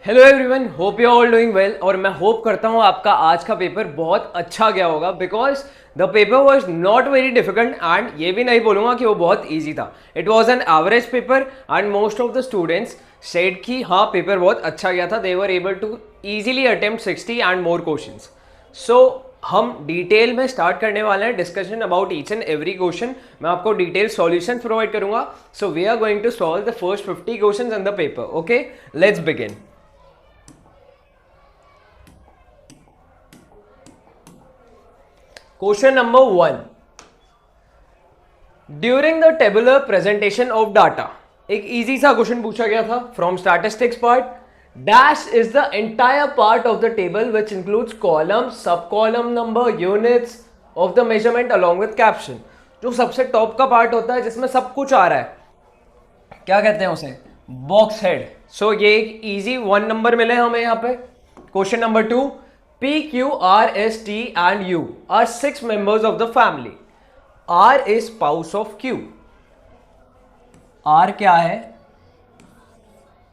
Hello everyone, hope you all doing well. और मैं hope करता हूँ आपका आज का पेपर बहुत अच्छा गया होगा because the paper was not very difficult and ये भी नहीं बोलूँगा कि वो बहुत ईजी था। It was an average paper and most of the students said कि हाँ पेपर बहुत अच्छा गया था। They were able to easily attempt 60 and more questions. So हम डिटेल में स्टार्ट करने वाले हैं discussion about each and every question. मैं आपको डिटेल सॉल्यूशन प्रोवाइड करूंगा। So we are going to solve the first 50 questions in the paper. Okay, let's begin. Question number 1. During the tabular presentation of data, एक easy सा question पूछा गया था from statistics part. Dash is the entire part of the table which includes columns, sub-column number, units of the measurement along with caption. जो सबसे top का part होता है जिसमें सब कुछ आ रहा है, क्या कहते हैं उसे? Box head. सो ये एक इजी 1 नंबर मिले हमें यहाँ पे। Question number 2. P, Q, R, S, T and U are 6 members of the family. R is spouse of Q. R क्या है?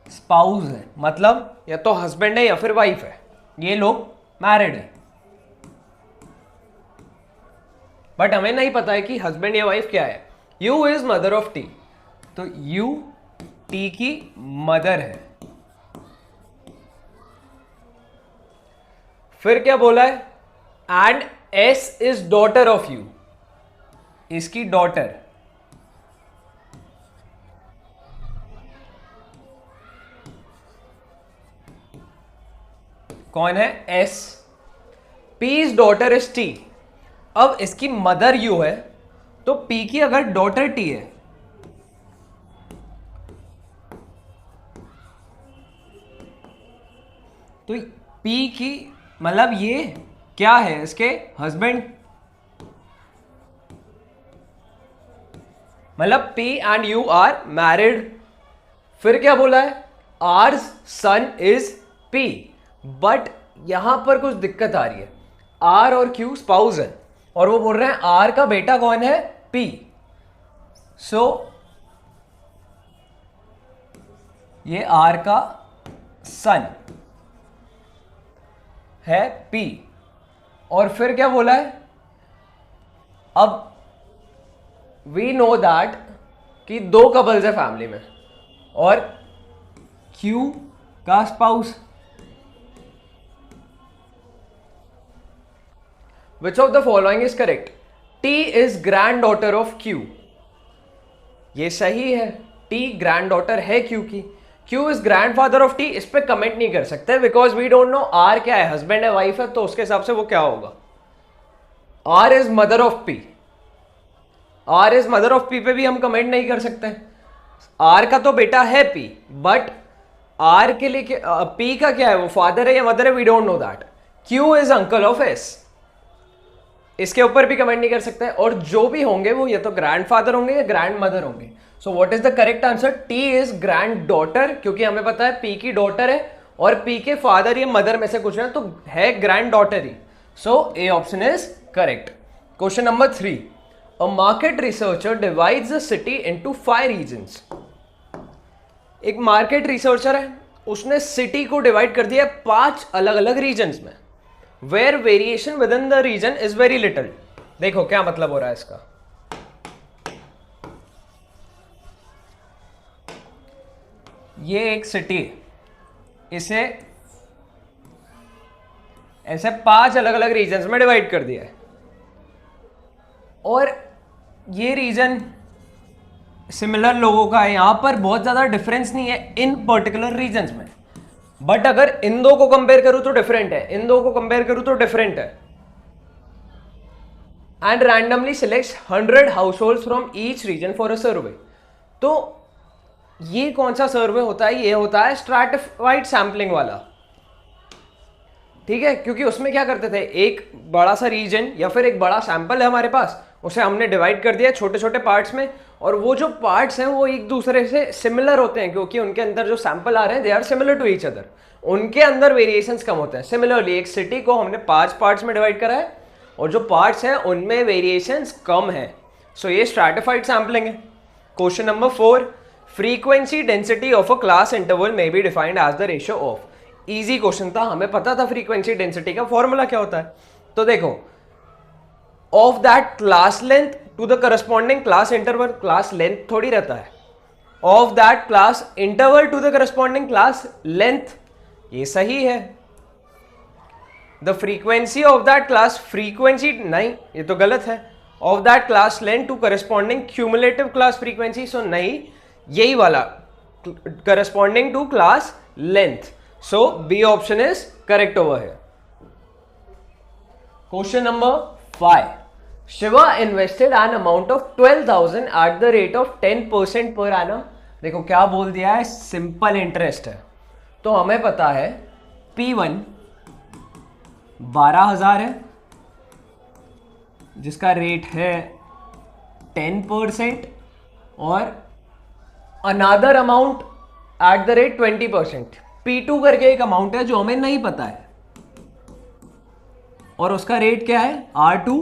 स्पाउस है, मतलब या तो हस्बैंड है या फिर वाइफ है। ये लोग मैरिड है, बट हमें नहीं पता है कि हस्बैंड या वाइफ क्या है। U is mother of T, तो U T की मदर है। फिर क्या बोला है? And S is daughter of you, इसकी डॉटर। कौन है? S. P is daughter is T. अब इसकी मदर यू है, तो पी की अगर डॉटर टी है तो पी की मतलब ये क्या है? इसके हस्बैंड, मतलब P and U are married. फिर क्या बोला है? R son is P, but यहां पर कुछ दिक्कत आ रही है। R और Q स्पाउस है और वो बोल रहे हैं R का बेटा कौन है? P। सो ये R का सन है P। और फिर क्या बोला है? अब वी नो दैट कि 2 कपल्स है फैमिली में और Q का spouse. Which of the following is correct? T is granddaughter of Q। ये सही है, T ग्रैंड डॉटर है Q की। Q is grandfather of T, इस पे कमेंट नहीं कर सकते because we don't know R क्या है। हस्बैंड है, वाइफ है, तो उसके हिसाब से वो क्या होगा? R is mother of P। R is mother of P पे भी हम कमेंट नहीं कर सकते। R का तो बेटा है P, बट R के लिए P का क्या है? वो फादर है या मदर है? We don't know that. Q is uncle of S, इसके ऊपर भी कमेंट नहीं कर सकते। और जो भी होंगे वो या तो ग्रैंडफादर होंगे या ग्रैंड मदर होंगे। सो what is the correct answer? T is grand daughter, क्योंकि हमें पता है P की डॉटर है और P के फादर या मदर में से कुछ है, तो है ग्रैंड डॉटर ही। So A option is correct. Question number 3. A market researcher divides the city into 5 regions. एक मार्केट रिसर्चर है, उसने सिटी को डिवाइड कर दिया 5 अलग अलग रीजन्स में, where variation within the region is very little. देखो क्या मतलब हो रहा है इसका। ये एक सिटी, इसे ऐसे 5 अलग अलग रीजन्स में डिवाइड कर दिया है और ये रीजन सिमिलर लोगों का है। यहां पर बहुत ज्यादा डिफरेंस नहीं है इन पर्टिकुलर रीजन्स में, बट अगर इन दो को कंपेयर करूं तो डिफरेंट है, इन दो को कंपेयर करूं तो डिफरेंट है। And randomly selects 100 household from each region for a survey. तो ये कौन सा सर्वे होता है? ये होता है स्ट्रैटिफाइड सैंपलिंग वाला, ठीक है, क्योंकि उसमें क्या करते थे, एक बड़ा सा रीजन या फिर एक बड़ा सैंपल है हमारे पास, उसे हमने डिवाइड कर दिया छोटे छोटे पार्ट्स में, और वो जो पार्ट्स हैं वो एक दूसरे से सिमिलर होते हैं क्योंकि उनके अंदर जो सैंपल आ रहे हैं they are similar to each other, उनके अंदर वेरिएशंस कम होते हैं. सिमिलरली एक सिटी को हमने 5 पार्ट्स में डिवाइड करा है और जो पार्ट्स हैं उनमें वेरिएशंस कम है. सो ये स्ट्रैटिफाइड सैम्पलिंग है. Question number 4, frequency density of a class interval may be defined as the ratio of. Easy question था, हमें पता था फ्रीक्वेंसी डेंसिटी का फॉर्मूला क्या होता है। तो देखो, of that class length to the corresponding class interval, class length थोड़ी रहता है, of that class interval to the corresponding class length, ये सही है। The frequency of that class, frequency नहीं, ये तो गलत है, of that class length to corresponding cumulative class frequency, so नहीं, यही वाला corresponding to class length, so B option is correct over here. Question number 5, Shiva invested an amount of 12,000 eight the rate of 10% per annum. देखो क्या बोल दिया है, simple interest है, तो हमें पता है P1 12,000 है, जिसका रेट है 10%, और another amount at the rate 20%। P2 करके एक अमाउंट है जो हमें नहीं पता है, और उसका रेट क्या है R2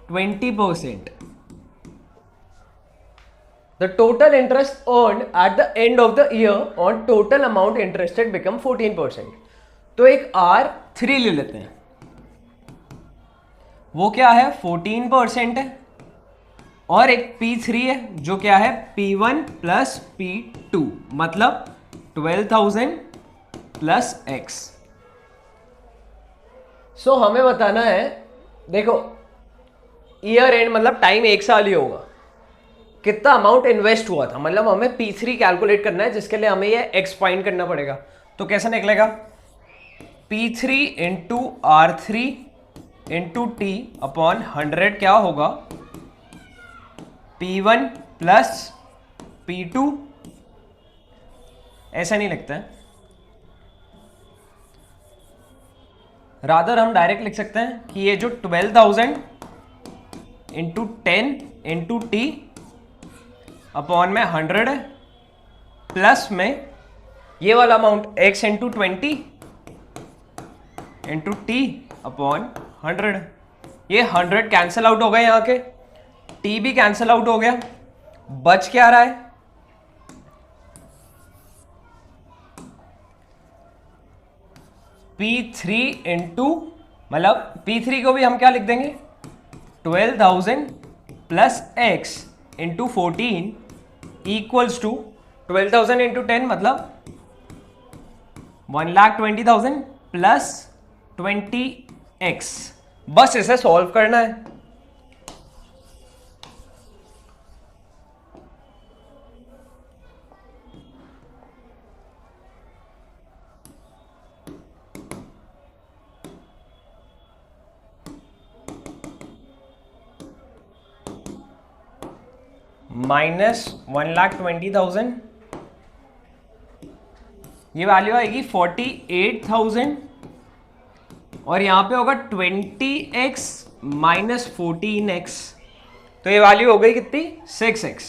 20%। The total interest earned at the end of the year on total amount interested become 14%। तो एक R3 ले लेते हैं, वो क्या है 14% है, और एक P3 है जो क्या है P1 प्लस P2, मतलब 12,000 प्लस X। सो हमें बताना है, देखो ईयर एंड मतलब टाइम एक साल ही होगा, कितना अमाउंट इन्वेस्ट हुआ था, मतलब हमें P3 कैलकुलेट करना है, जिसके लिए हमें ये X फाइंड करना पड़ेगा। तो कैसे निकलेगा, P3 into R3 into T upon 100 क्या होगा P1 प्लस P2, ऐसा नहीं लिखता है, रादर हम डायरेक्ट लिख सकते हैं कि ये जो 12,000 इंटू 10 इंटू T अपॉन में 100 है, प्लस में ये वाला amount X into 20 into T upon 100। ये 100 कैंसिल आउट हो गए, यहाँ के T भी कैंसिल आउट हो गया, बच क्या रहा है P3 इंटू, मतलब P3 को भी हम क्या लिख देंगे 12,000 plus X into 14 equals to 12,000 into 10 मतलब 1,20,000 प्लस 20X। बस इसे सॉल्व करना है। माइनस 1,20,000, ये वैल्यू आएगी 48,000, और यहां पे होगा 20x माइनस 14x, तो ये वैल्यू हो गई कितनी 6x।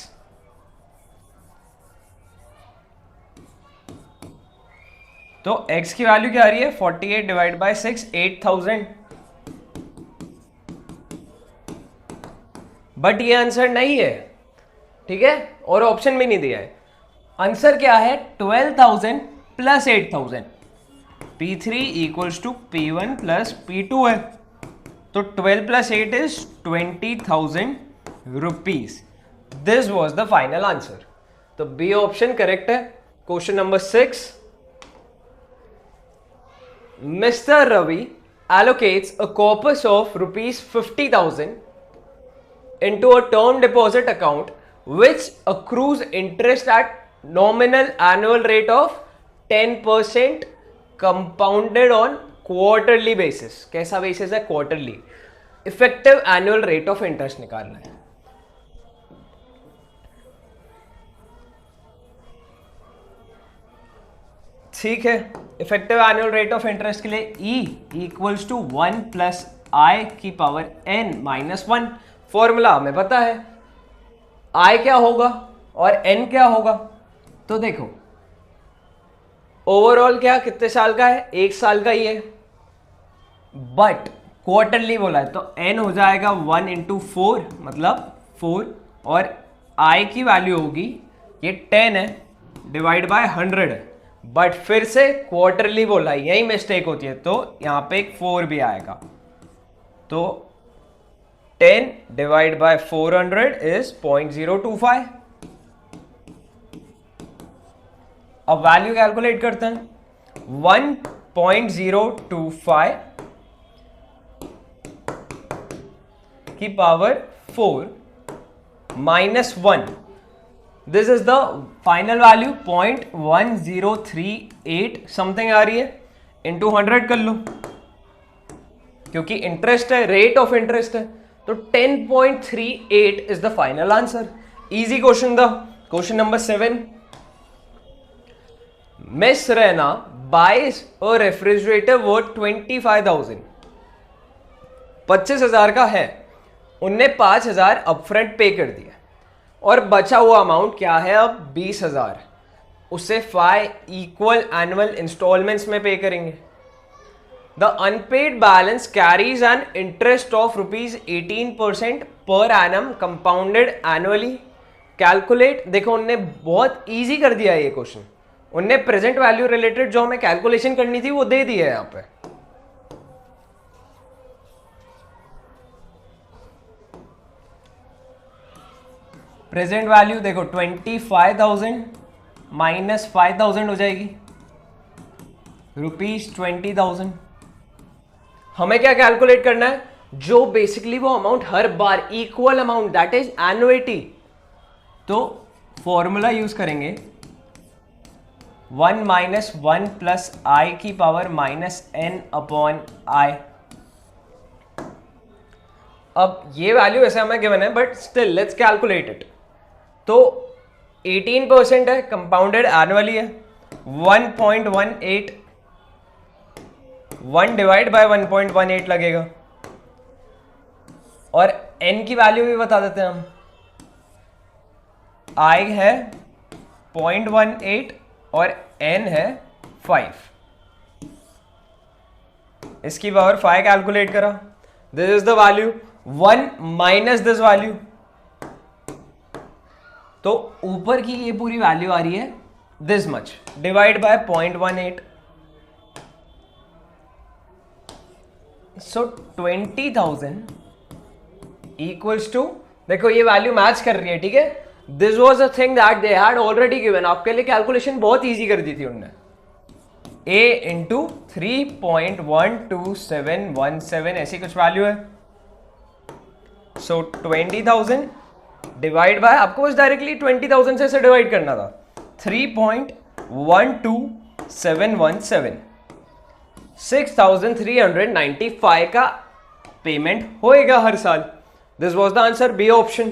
तो x की वैल्यू क्या आ रही है 48 डिवाइड बाय 6, 8,000। बट ये आंसर नहीं है, ठीक है, और ऑप्शन भी नहीं दिया है। आंसर क्या है 12,000 plus 8,000, P3 equals to P1 plus P2 है, तो 12 plus 8 is 20,000 rupees. This was the final answer, तो बी ऑप्शन करेक्ट है। Question number 6, mister Ravi allocates a corpus of rupees 50,000 into a term deposit account which accrues interest at nominal annual rate of 10% compounded on quarterly basis। कैसा basis है quarterly. Effective annual rate of interest निकालना है। ठीक है, effective annual rate of interest के लिए E equals to 1 plus i की power n minus 1। Formula हमें पता है, I क्या होगा और n क्या होगा। तो देखो ओवरऑल क्या कितने साल का है, 1 साल का ही है, बट क्वार्टरली बोला है तो n हो जाएगा 1 इंटू 4 मतलब 4, और I की वैल्यू होगी ये 10 है डिवाइड बाय 100 है, बट फिर से क्वार्टरली बोला, यही मिस्टेक होती है, तो यहां पे एक 4 भी आएगा। तो 10 डिवाइड बाय 400 इज 0.025। अब वैल्यू कैलकुलेट करते हैं। 1.025 की power 4 minus 1, this is the final value 0.1038 something आ रही है, इंटू 100 कर लो, क्योंकि इंटरेस्ट है, रेट ऑफ इंटरेस्ट है, तो 10.38 is the final answer. Easy question था। Question number 7, Miss Raina buys a refrigerator worth 25,000, 25,000 का है, उनने 5,000 अपफ्रंट पे कर दिया और बचा हुआ अमाउंट क्या है अब 20,000, उसे 5 इक्वल एनुअल इंस्टॉलमेंट्स में पे करेंगे। The unpaid balance carries an interest of ₹18% per annum compounded annually, calculate. देखो उनने बहुत इजी कर दिया है ये क्वेश्चन, उनने प्रेजेंट वैल्यू रिलेटेड जो हमें कैलकुलेशन करनी थी वो दे दी है यहां पे। प्रेजेंट वैल्यू देखो 25,000 माइनस 5,000 हो जाएगी ₹20,000। हमें क्या कैलकुलेट करना है, जो बेसिकली वो amount her bar equal amount, that is annuity. तो फॉर्मूला यूज करेंगे 1 माइनस 1 प्लस आई की power minus n upon I. अब ये वैल्यू ऐसे हमें गिवन है, but still let's calculate it. तो 18% है, कंपाउंडेड एनुअली है, 1.18, 1 डिवाइड बाय 1.18 लगेगा, और n की वैल्यू भी बता देते हैं हम। i है 0.18 और n है 5, इसकी पावर 5 कैलकुलेट करा, this is the value. 1 minus this value, तो ऊपर की ये पूरी वैल्यू आ रही है this much, divide by 0.18, so 20,000 equals to, देखो ये वैल्यू मैच कर रही है, ठीक है। This was a thing that they had already given, आपके लिए कैलकुलेशन बहुत इजी कर दी थी उनने। a इंटू 3.12717 ऐसी कुछ वैल्यू है, सो 20,000 डिवाइड बाय, आपको बस डायरेक्टली 20,000 से डिवाइड करना था, 3.12717, 6,395 का पेमेंट होएगा हर साल। This was the answer, B option.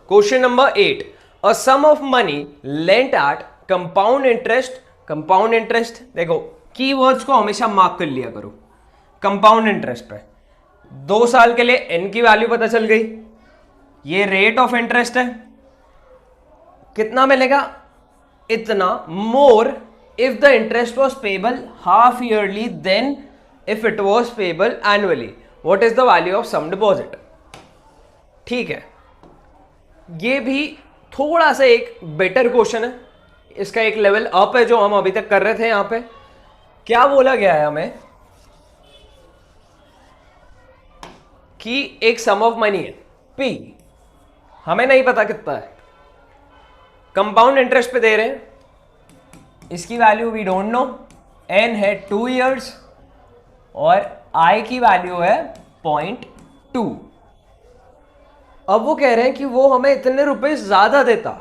Question number 8, a sum of money lent at compound interest. Compound interest देखो, कीवर्ड्स को हमेशा मार्क कर लिया करो। कंपाउंड इंटरेस्ट पे 2 साल के लिए n की वैल्यू पता चल गई, ये रेट ऑफ इंटरेस्ट है, कितना मिलेगा इतना, more if the interest was payable half yearly than if it was payable annually, what is the value of sum deposit. ठीक है, ये भी थोड़ा सा एक बेटर क्वेश्चन है, इसका एक लेवल अप है जो हम अभी तक कर रहे थे। यहां पे क्या बोला गया है हमें कि एक सम ऑफ मनी है P, हमें नहीं पता कितना है, कंपाउंड इंटरेस्ट पे दे रहे हैं, इसकी value we don't know, n है 2 इयर्स और i की वैल्यू है 0.2। अब वो कह रहे हैं कि वो हमें इतने रुपए ज्यादा देता,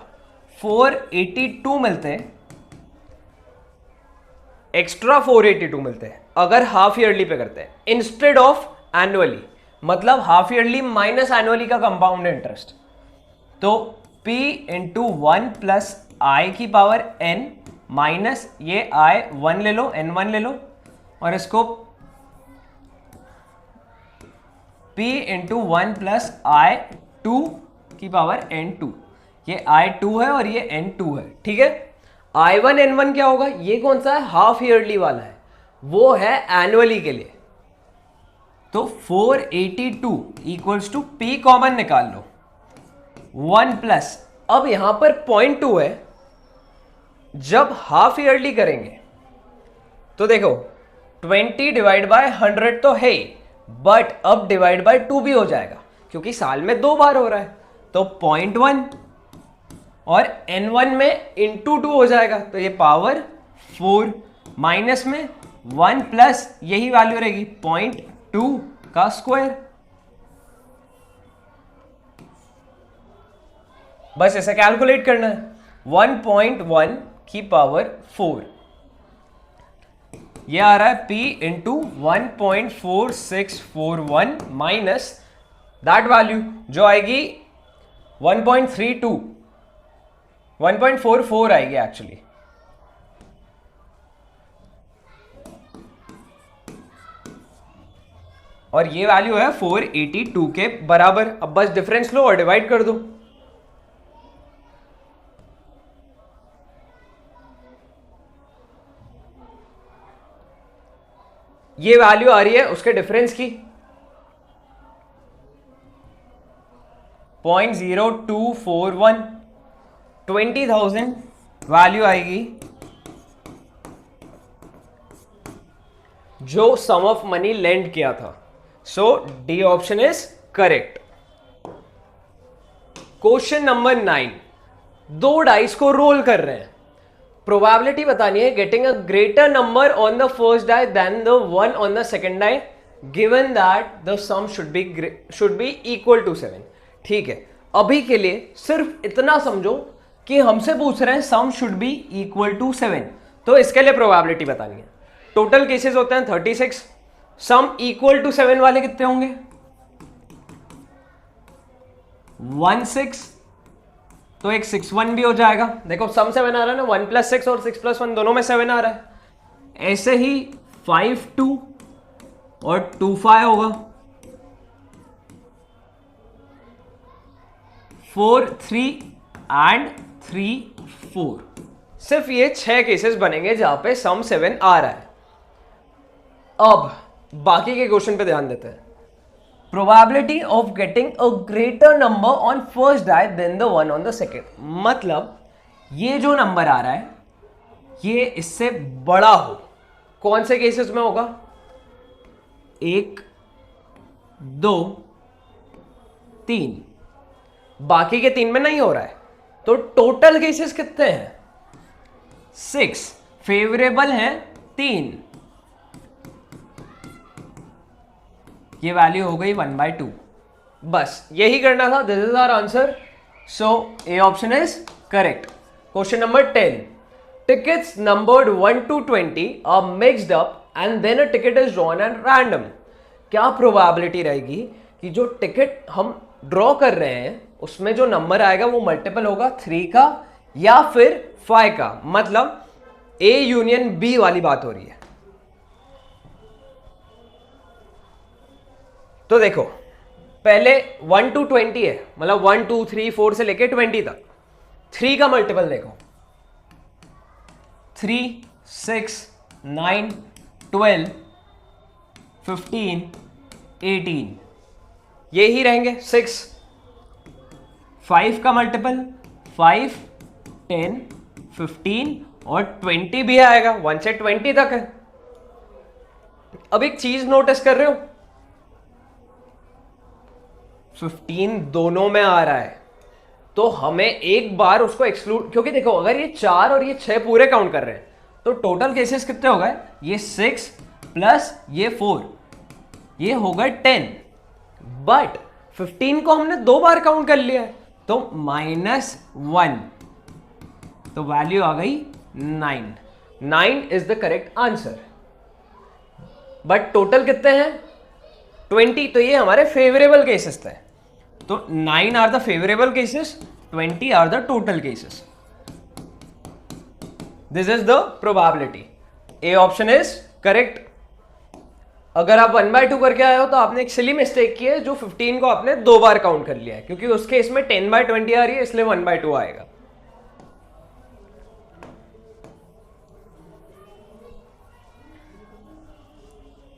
482 मिलते हैं, एक्स्ट्रा 482 मिलते हैं अगर हाफ ईयरली पे करते हैं इंस्टेड ऑफ एनुअली, मतलब हाफ ईयरली माइनस एनुअली का कंपाउंड इंटरेस्ट। तो P इंटू 1 प्लस आई की पावर n माइनस ये i 1 ले लो, n1 ले लो, और इसको P इंटू 1 प्लस आई 2 की पावर n2, ये i2 है और ये n2 है, ठीक है। i1 n1 क्या होगा, ये कौन सा है, हाफ ईयरली वाला है, वो है एनुअली के लिए। तो 482 इक्वल्स टू P कॉमन निकाल लो, 1 प्लस, अब यहां पर 0.2 है, जब हाफ ईयरली करेंगे तो देखो 20 डिवाइड बाय 100 तो है, बट अब डिवाइड बाय 2 भी हो जाएगा क्योंकि साल में 2 बार हो रहा है। तो 0.1 और n1 में इंटू 2 हो जाएगा, तो ये पावर 4 माइनस में 1 प्लस यही वैल्यू रहेगी 0.2 का स्क्वायर। बस ऐसे कैलकुलेट करना है। 1.1 की पावर 4 ये आ रहा है p into 1.4641 minus that value जो आएगी 1.44 आएगी एक्चुअली। और ये वैल्यू है 482 के बराबर। अब बस डिफरेंस लो और डिवाइड कर दो। ये वैल्यू आ रही है उसके डिफरेंस की 0.0241, 20,000 वैल्यू आएगी जो सम ऑफ मनी लेंड किया था। So D option is correct. Question number 9, 2 dice को रोल कर रहे हैं, प्रोबेबिलिटी बतानी है getting a greater number on the first die than the one on the second die given that the sum should be equal to 7। ठीक है, अभी के लिए सिर्फ इतना समझो कि हमसे पूछ रहे हैं सम शुड बी इक्वल टू 7, तो इसके लिए प्रोबेबिलिटी बतानी है। टोटल केसेस होते हैं 36, सम इक्वल टू 7 वाले कितने होंगे 16, तो एक 61 भी हो जाएगा। देखो सम 7 आ रहा है ना, 1 + 6 और 6 + 1 दोनों में 7 आ रहा है। ऐसे ही 52 और 25 होगा, 4 3 एंड 3 4। सिर्फ ये 6 केसेस बनेंगे जहां पे सम 7 आ रहा है। अब बाकी के क्वेश्चन पे ध्यान देते हैं। Probability of getting a greater number on first die than the one on the second, मतलब ये जो नंबर आ रहा है ये इससे बड़ा हो। कौन से केसेस में होगा 1 2 3, बाकी के 3 में नहीं हो रहा है। तो टोटल केसेस कितने हैं 6, फेवरेबल हैं 3, ये वैल्यू हो गई 1/2। बस यही करना था, this is our answer. So A option is correct. Question number 10, tickets numbered 1 to 20 are mixed up and then a ticket is drawn at random. क्या प्रोबेबिलिटी रहेगी कि जो टिकट हम ड्रॉ कर रहे हैं उसमें जो नंबर आएगा वो मल्टीपल होगा 3 का या फिर 5 का, मतलब A यूनियन B वाली बात हो रही है। तो देखो पहले 1 to 20 है, मतलब 1 2 3 4 से लेके 20 तक। 3 का मल्टीपल देखो 3 6 9 12 15 18, ये ही रहेंगे 6। 5 का मल्टीपल 5 10 15 और 20 भी आएगा, 1 से 20 तक है। अब एक चीज नोटिस कर रहे हो 15 दोनों में आ रहा है, तो हमें एक बार उसको एक्सक्लूड, क्योंकि देखो अगर ये 4 और ये 6 पूरे काउंट कर रहे हैं तो टोटल केसेस कितने हो गए, ये 6 प्लस ये 4, ये हो गए 10। बट 15 को हमने 2 बार काउंट कर लिया है तो -1, तो वैल्यू आ गई 9। 9 is the correct answer. But total कितने हैं 20, तो ये हमारे फेवरेबल केसेस थे। तो 9 are the favourable cases, 20 are the total cases. This is the probability. A option is correct. अगर आप 1/2 करके आए हो तो आपने एक सिली मिस्टेक की है, जो 15 को आपने 2 बार काउंट कर लिया है, क्योंकि उसके इसमें 10/20 आ रही है, इसलिए 1/2 आएगा।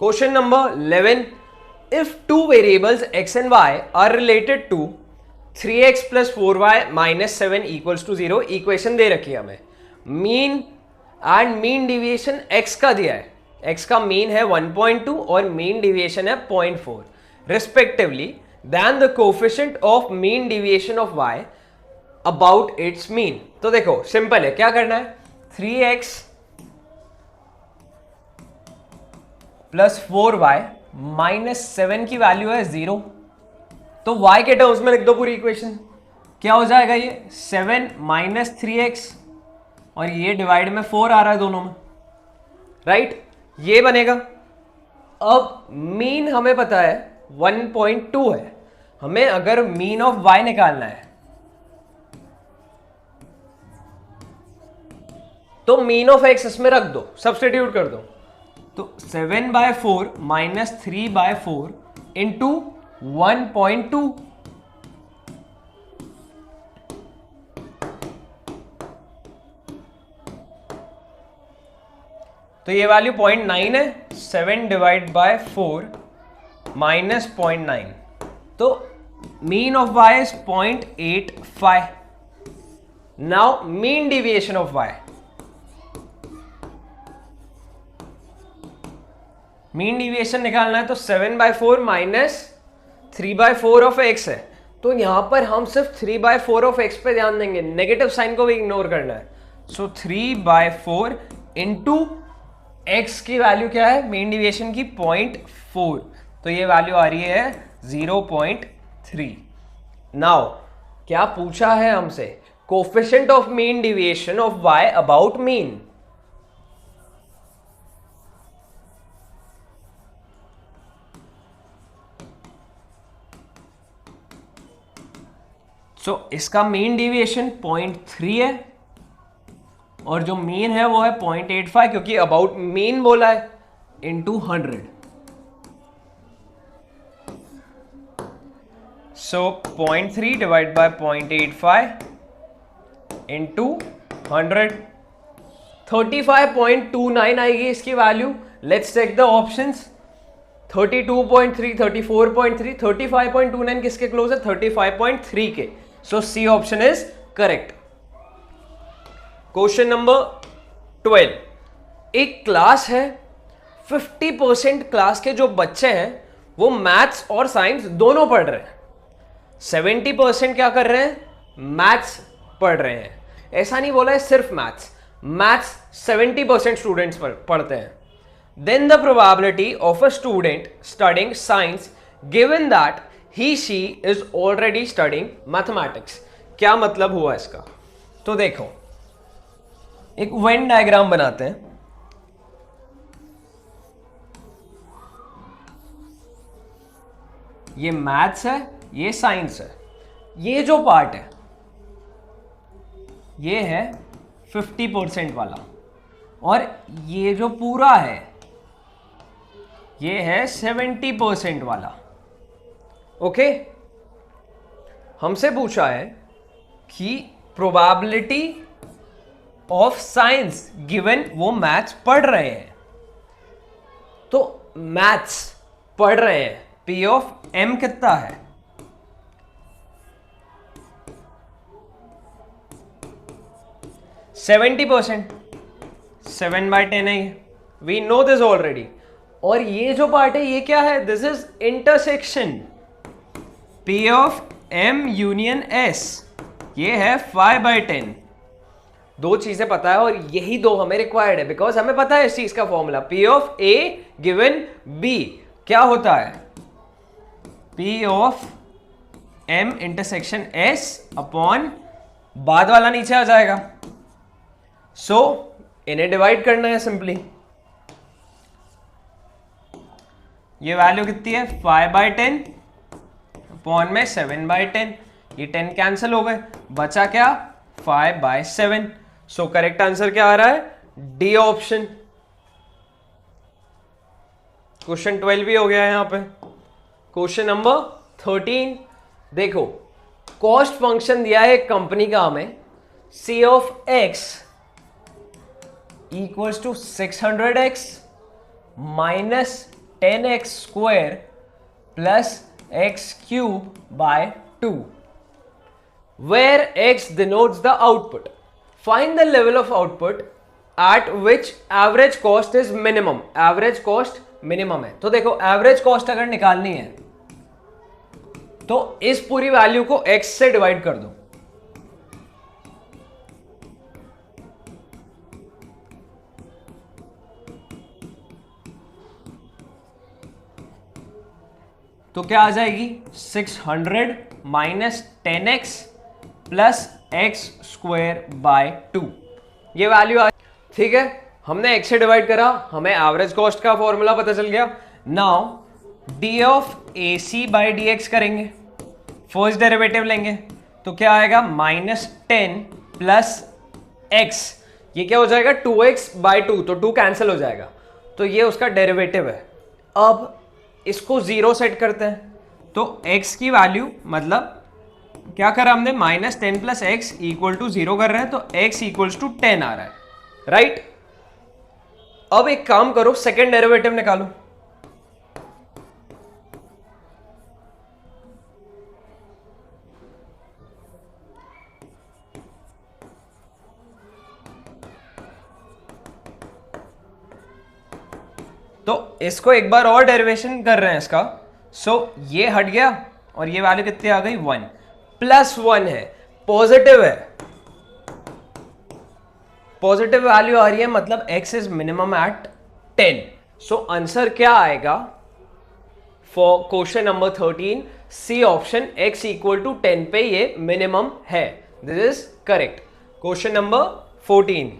Question number 11, if two variables x and y are related to 3x plus 4y minus 7 equals to 0, equation दे रखी है हमें, mean and mean deviation x का दिया है, x का मीन है 1.2 और मीन डिविएशन है 0.4 respectively, then the coefficient of mean deviation of y about its mean. तो देखो सिंपल है, क्या करना है, 3x प्लस 4y माइनस 7 की वैल्यू है 0, तो y के टर्म्स में लिख दो पूरी इक्वेशन। क्या हो जाएगा ये 7 माइनस 3x और ये डिवाइड में 4 आ रहा है दोनों में, राइट, ये बनेगा। अब मीन हमें पता है 1.2 है, हमें अगर मीन ऑफ y निकालना है तो मीन ऑफ x इसमें रख दो, सब्स्टिट्यूट कर दो, तो 7/4 माइनस 3/4 इंटू 1.2, तो ये वैल्यू 0.9 है, 7 डिवाइड बाय 4 माइनस 0.9, तो mean of y is 0.85। Now mean deviation of y, mean deviation निकालना है तो 7/4 माइनस 3/4 ऑफ x है, तो यहां पर हम सिर्फ 3/4 ऑफ x पे ध्यान देंगे, नेगेटिव साइन को भी इग्नोर करना है। सो 3/4 इंटू x की वैल्यू क्या है मीन डिविएशन की 0.4, तो ये वैल्यू आ रही है 0.3। नाउ क्या पूछा है हमसे, coefficient of mean deviation of y about mean. So इसका मीन डिविएशन 0.3 है और जो मीन है वो है 0.85, क्योंकि अबाउट मीन बोला है, into 100। So 0.3 divide by 0.85 into 100, 35.29 आएगी इसकी वैल्यू। लेट्स चेक द ऑप्शंस, 32.3, 34.3, 35.29 किसके क्लोज है, 35.3 के। So C option is correct. Question number 12, एक क्लास है, 50% क्लास के जो बच्चे हैं वो मैथ्स और साइंस दोनों पढ़ रहे हैं, 70% क्या कर रहे हैं, मैथ्स पढ़ रहे हैं। ऐसा नहीं बोला है सिर्फ मैथ्स, मैथ्स 70% स्टूडेंट्स पढ़ते हैं। Then the probability of a student studying science given that he she is already studying mathematics. क्या मतलब हुआ इसका, तो देखो एक वेन डायग्राम बनाते हैं। ये मैथ्स है, ये साइंस है, ये जो पार्ट है ये है 50% वाला, और ये जो पूरा है ये है 70% वाला। ओके, हमसे पूछा है कि प्रोबेबिलिटी ऑफ साइंस गिवन वो मैथ्स पढ़ रहे हैं, तो मैथ्स पढ़ रहे हैं, P ऑफ M कितना है, %70, 7/10 है, वी नो दिस ऑलरेडी। और ये जो पार्ट है ये क्या है, this is intersection, P of M union S, ये है 5/10। दो चीजें पता है और यही दो हमें रिक्वायर्ड है, बिकॉज हमें पता है इस चीज का formula, P of A given B क्या होता है, P of M intersection S upon बाद वाला नीचे आ जाएगा। सो इन्हें डिवाइड करना है सिंपली। ये वैल्यू कितनी है 5/10 अपॉन में 7/10, ये 10 कैंसिल हो गए, बचा क्या 5/7। सो करेक्ट आंसर क्या आ रहा है, डी ऑप्शन। क्वेश्चन 12 भी हो गया है यहां पे। क्वेश्चन नंबर 13 देखो, कॉस्ट फंक्शन दिया है एक कंपनी का हमें, C of X equals to 600x minus 10x square plus x cube by 2, where x denotes the output, find the level of output at which average cost is minimum. Average cost minimum है, तो देखो average cost अगर निकालनी है तो इस पूरी value को x से डिवाइड कर दो। तो क्या आ जाएगी 600 minus 10x plus x square by 2, ये वैल्यू आ। ठीक है, हमने x से डिवाइड करा, हमें एवरेज कॉस्ट का फॉर्मूला पता चल गया। Now D of A C by D X करेंगे, फर्स्ट डेरिवेटिव लेंगे, तो क्या आएगा -10 प्लस एक्स, ये क्या हो जाएगा 2x बाई 2, तो 2 कैंसिल हो जाएगा, तो ये उसका डेरिवेटिव है। अब इसको 0 सेट करते हैं, तो x की वैल्यू मतलब क्या करा हमने -10 प्लस एक्स इक्वल टू 0 कर रहे हैं, तो x इक्वल्स टू 10 आ रहा है, राइट। अब एक काम करो, सेकेंड डेरिवेटिव निकालो। तो इसको एक बार और डेरिवेशन कर रहे हैं इसका, सो ये हट गया और ये वैल्यू कितनी आ गई 1, +1 है, पॉजिटिव है, पॉजिटिव वैल्यू आ रही है, मतलब x is minimum at 10। So answer क्या आएगा for question number 13, C option, x equal to 10 पे ये मिनिमम है। This is correct. Question number 14,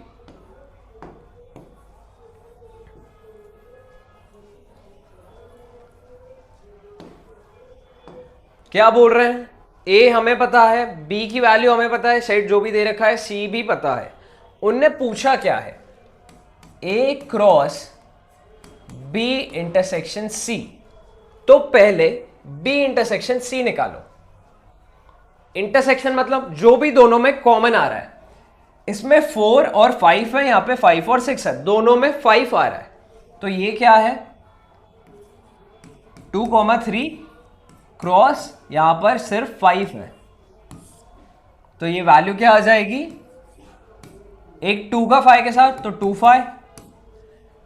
क्या बोल रहे हैं, a हमें पता है, b की वैल्यू हमें पता है, सेट जो भी दे रखा है, c भी पता है। उनने पूछा क्या है, a cross b intersection c, तो पहले b इंटरसेक्शन c निकालो। इंटरसेक्शन मतलब जो भी दोनों में कॉमन आ रहा है, इसमें 4 और 5 है, यहां पे 5 और 6 है, दोनों में 5 आ रहा है, तो ये क्या है 2,3 क्रॉस यहां पर सिर्फ 5 है, तो ये वैल्यू क्या आ जाएगी, एक 2 का 5 के साथ, तो 2 5,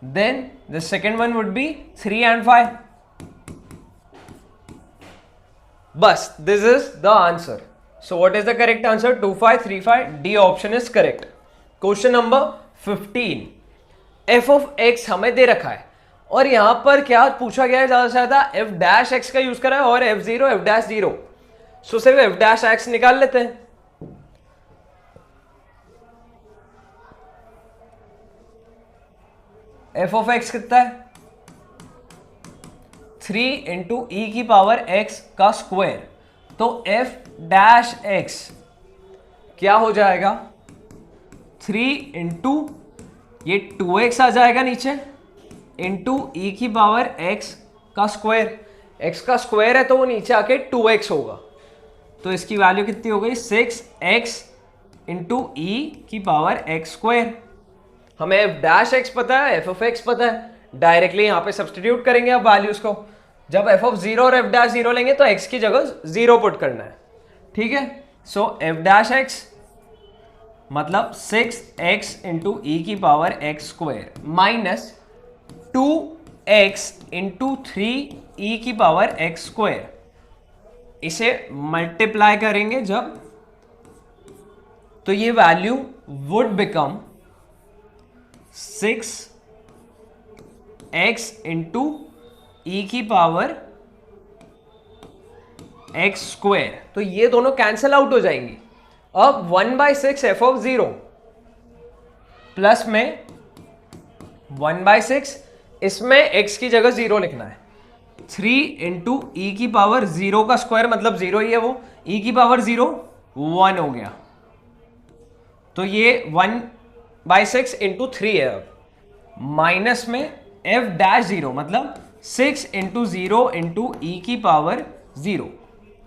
then the second one would be 3 and 5। बस this is the answer. So what is the correct answer, 2 5 3 5, D option is correct. Question number 15, F of X हमें दे रखा है और यहां पर क्या पूछा गया है, ज्यादा से ज्यादा एफ डैश एक्स का यूज करा है और f0 f डैश 0, सो सिर्फ एफ डैश एक्स निकाल लेते हैं। एफ ऑफ एक्स कितना है 3 इंटू ई की पावर एक्स का स्क्वायर, तो एफ डैश एक्स क्या हो जाएगा 3 इंटू ये 2x आ जाएगा नीचे, इंटू ई की पावर x का स्क्वायर, x का स्क्वायर है तो वो नीचे आके 2x होगा, तो इसकी वैल्यू कितनी हो गई 6x इंटू ई की पावर x स्क्वायर। हमें f डैश x पता है, f ऑफ x पता है, डायरेक्टली यहां पे सब्सटीट्यूट करेंगे अब वैल्यूज को। जब f ऑफ 0 और f डैश 0 लेंगे तो x की जगह 0 पुट करना है, ठीक है। सो f डैश x मतलब 6x इंटू ई की power x square minus 2x into 3 की पावर x स्क्वायर, इसे मल्टीप्लाई करेंगे जब, तो ये value would become 6x into e की पावर x स्क्वायर, तो ये दोनों कैंसल आउट हो जाएंगी। अब 1/6 एफ ऑफ 0 प्लस में 1/6, इसमें x की जगह 0 लिखना है, 3 इंटू ई की पावर 0 का स्क्वायर मतलब 0 ही है वो, ई की पावर 0 1 हो गया, तो ये 1/6 इंटू 3 है। अब माइनस में f डैश 0 मतलब 6 इंटू 0 इंटू ई की पावर 0,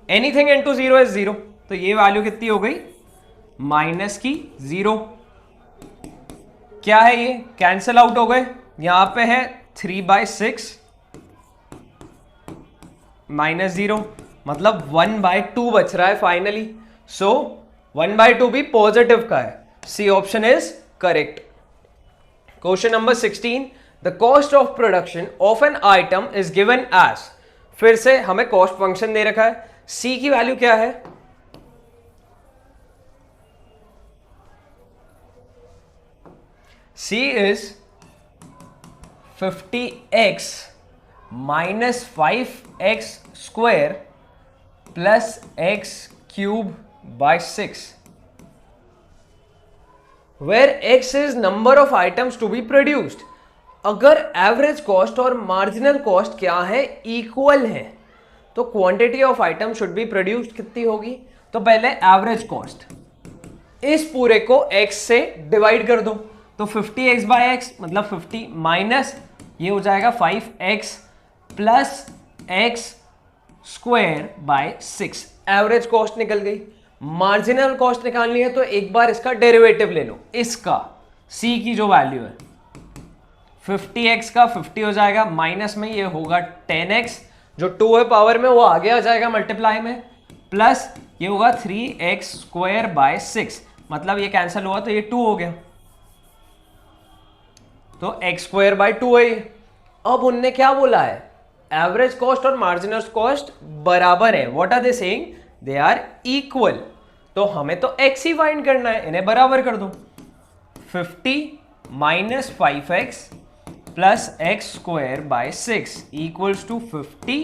एनीथिंग इंटू 0 इज 0, तो ये वैल्यू कितनी हो गई माइनस की 0। क्या है ये, कैंसल आउट हो गए, यहां पे है 3/6 माइनस 0 मतलब 1/2 बच रहा है फाइनली। सो 1/2 भी पॉजिटिव का है, C option is correct. Question number 16. The cost of production of an item is given as. फिर से हमें कॉस्ट फंक्शन दे रखा है. सी की वैल्यू क्या है? C is 50x minus 5x square plus x cube by 6, where x is number of items to be produced. अगर average cost और मार्जिनल कॉस्ट क्या है? इक्वल है, तो quantity of item should be produced कितनी होगी? तो पहले एवरेज कॉस्ट, इस पूरे को x से डिवाइड कर दो, तो 50x बाय x मतलब 50 माइनस ये हो जाएगा 5x plus x square by 6. Average cost निकल गई. मार्जिनल कॉस्ट निकालनी है तो एक बार इसका डेरिवेटिव ले लो. इसका c की जो वैल्यू है 50x का 50 हो जाएगा, माइनस में ये होगा 10x, जो 2 है पावर में वो आगे आ जाएगा मल्टीप्लाई में, प्लस ये होगा 3x स्क्वायर बाय 6, मतलब ये कैंसिल हुआ तो ये 2 हो गया, तो x स्क्वायर बाय 2 है. अब उनने क्या बोला है? एवरेज कॉस्ट और मार्जिनल कॉस्ट बराबर है. What are they saying? They are equal. तो हमें तो x ही फाइंड करना है, इन्हें बराबर कर दो. 50 minus 5x plus x square by 6 equals to 50